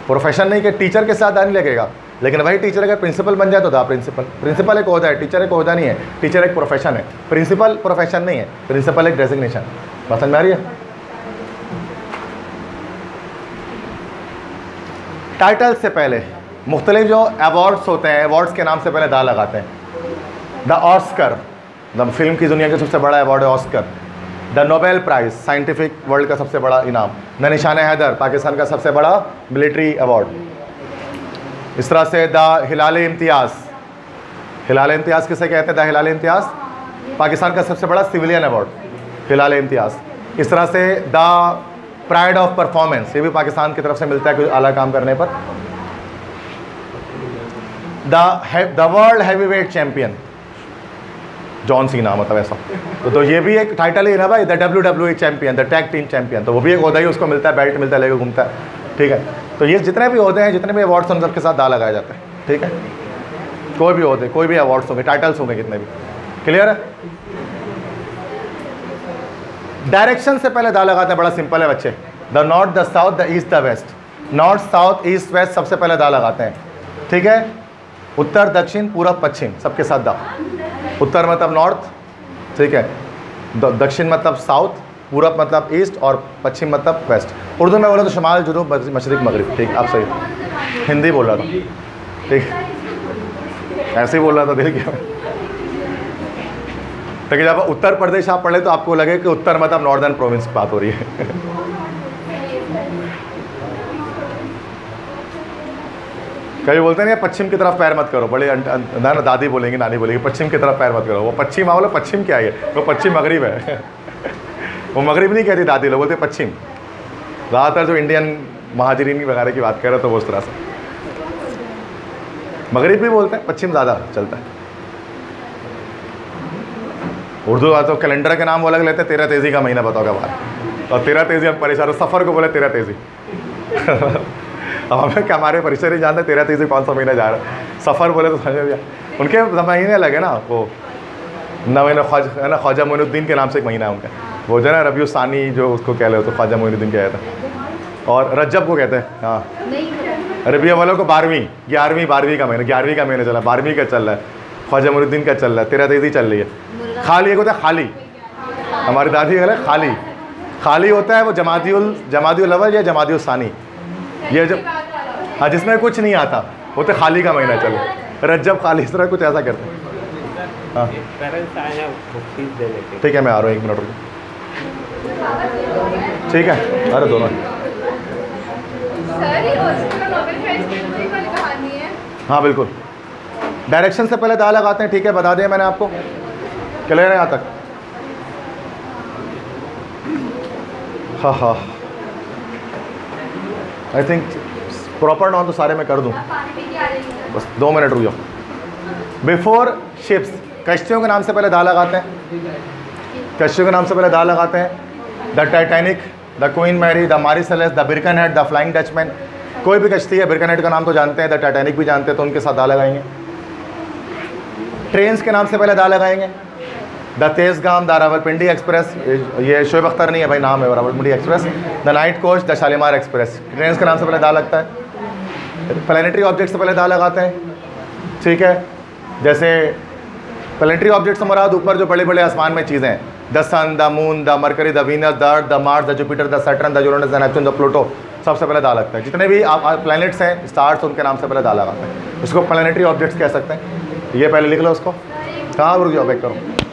A: प्रोफेशन नहीं कि टीचर के साथ दा नहीं लगेगा, लेकिन वही टीचर अगर प्रिंसिपल बन जाए तो दा प्रिंसिपल। प्रिंसिपल एक ओहदा है, टीचर एक ओहदा नहीं है, टीचर एक प्रोफेशन है, प्रिंसिपल प्रोफेशन नहीं है, प्रिंसिपल एक डेजिग्नेशन। बात समझ में आ रही है। टाइटल से पहले मुख्तलिफ जो अवार्ड्स होते हैं, अवार्ड्स के नाम से पहले दा लगाते हैं। द ऑस्कर, द फिल्म की दुनिया का सबसे बड़ा अवार्ड है Oscar. The Nobel prize, scientific world का सबसे बड़ा इनाम। द निशान हैदर, पाकिस्तान का सबसे बड़ा मिलिट्री अवार्ड। इस तरह से द हिलाल इम्तियाज़, हिलाल इम्तियाज़ किसे कहते हैं? द हिलाल इम्तियाज़ पाकिस्तान का सबसे बड़ा सिविलियन अवार्ड, हिलाल इम्तियाज़। इस तरह से द प्राइड ऑफ परफॉर्मेंस, ये भी पाकिस्तान की तरफ से मिलता है कुछ आला काम करने पर। The world heavyweight champion, John Cena, मतलब ऐसा। तो ये भी एक टाइटल ही है ना भाई, the WWE champion, the tag team champion, तो वो भी एक ओहदा ही उसको मिलता है, बेल्ट मिलता है, लेकर घूमता है, ठीक है। तो ये जितने भी ओहदे हैं, जितने भी अवार्ड्स हैं, सबके साथ दा लगाया जाता है, ठीक है। कोई भी ओहदे, कोई भी अवार्ड्स होंगे, टाइटल्स होंगे, कितने भी, क्लियर है। डायरेक्शन से पहले दा लगाते हैं, बड़ा सिंपल है बच्चे। The north, the south, the east, the west. North, south, east, west सबसे पहले दा लगाते हैं, ठीक है। उत्तर, दक्षिण, पूरब, पश्चिम सबके साथ दा। उत्तर मतलब नॉर्थ, ठीक है, दक्षिण मतलब साउथ, पूरब मतलब ईस्ट और पश्चिम मतलब वेस्ट। उर्दू में बोला तो शमाल, जुनूब, मशरिक, मगरिब, ठीक, आप सही। हिंदी बोल रहा था, ठीक, ऐसे ही बोल रहा था, दिल क्या। ताकि जब उत्तर प्रदेश आप पढ़े तो आपको लगे कि उत्तर मतलब नॉर्दर्न प्रोविंस की बात हो रही है। कभी बोलते नहीं पश्चिम की तरफ पैर मत करो, बड़े ना दादी बोलेंगी, नानी बोलेंगी पश्चिम की तरफ पैर मत करो। वो पश्चिम आओ, पश्चिम क्या है, वो पश्चिम मगरिब है। वो मगरिब नहीं कहती दादी लोग, बोलते पश्चिम। ज़्यादातर जो इंडियन महाजरीन वगैरह की बात कर रहे हो तो वो उस तरह से मगरिब भी बोलते हैं, पश्चिम ज़्यादा चलता है। उर्दू तो कैलेंडर के नाम वो अलग लेते हैं, 13 तेज़ी का महीना बताओ क्या बात, और 13 तेज़ी हम परेशान, सफ़र को बोले 13 तेज़ी। अब हमें क्या, हमारे परिचय नहीं जानते 13 तेज़ी कौन सा महीना जा रहा है, सफ़र बोले तो समझ में, उनके महीने लगे ना, वो नवीन है ना, ख्वाजा मोइनुद्दीन के नाम से एक महीना है उनका, वो जो है ना रबीउ सानी, जो उसको कह ले तो ख्वाजा मोइनुद्दीन कहता है, और रज्जब को कहते हैं। हाँ, रबी अव्वल को 12वीं 12वीं का महीना, 11वीं का महीना चला, 12वीं का चल रहा है, ख्वाजा मोइनुद्दीन का चल रहा है, 13 तेज़ी चल रही है। खाली एक होता है खाली, हमारी दादी कहते खाली, खाली होता है वो जमादियुल अव्वल या जमादियुल सानी, ये जब हाँ जिसमें कुछ नहीं आता वो तो खाली का महीना चले, रज्जब खाली, इस तरह कुछ ऐसा करते हैं। हाँ ठीक है, मैं आ रहा हूँ 1 मिनट रुको। ठीक है, अरे दोनों हाँ बिल्कुल। डायरेक्शन से पहले दा लगाते हैं, ठीक है, बता दिया मैंने आपको, क्लियर है यहाँ तक? हाँ हाँ, आई थिंक प्रॉपर नाउन तो सारे मैं कर दूँ, बस 2 मिनट रुक जाओ। बिफोर शिप्स, कश्तियों के नाम से पहले दा लगाते हैं, कश्तियों के नाम से पहले दा लगाते हैं। The Titanic, the Queen Mary, the Mary Celeste, the Birkenhead, the Flying Dutchman, कोई भी कश्ती है, बिरकनहेड का नाम तो जानते हैं, द टाइटैनिक भी जानते हैं, तो उनके साथ दा लगाएंगे। ट्रेन्स के नाम से पहले दा लगाएंगे, the Tezgam, the Rawalpindi express, ये शोएब अख्तर नहीं है भाई, नाम है Rawalpindi express, the night coach, the Shalimar express, trains के नाम से पहले दा लगता है। प्लानिटरी ऑब्जेक्ट से पहले दा लगाते हैं, ठीक है, जैसे प्लानिटरी ऑब्जेक्ट से मुराद ऊपर जो बड़े बड़े आसमान में चीज़ें हैं, the sun, the moon, the Mercury, the Venus, the Earth, the Mars, the Jupiter, the Saturn, the Uranus, the Neptune, the Pluto, सबसे पहले दा लगता है। जितने भी प्लैनेट्स हैं, स्टार्स, उनके नाम से पहले दा लगाते हैं, उसको प्लानिटरी ऑब्जेक्ट्स कह सकते हैं। ये पहले लिख लो उसको। हाँ रुक जाओ, बैक करो।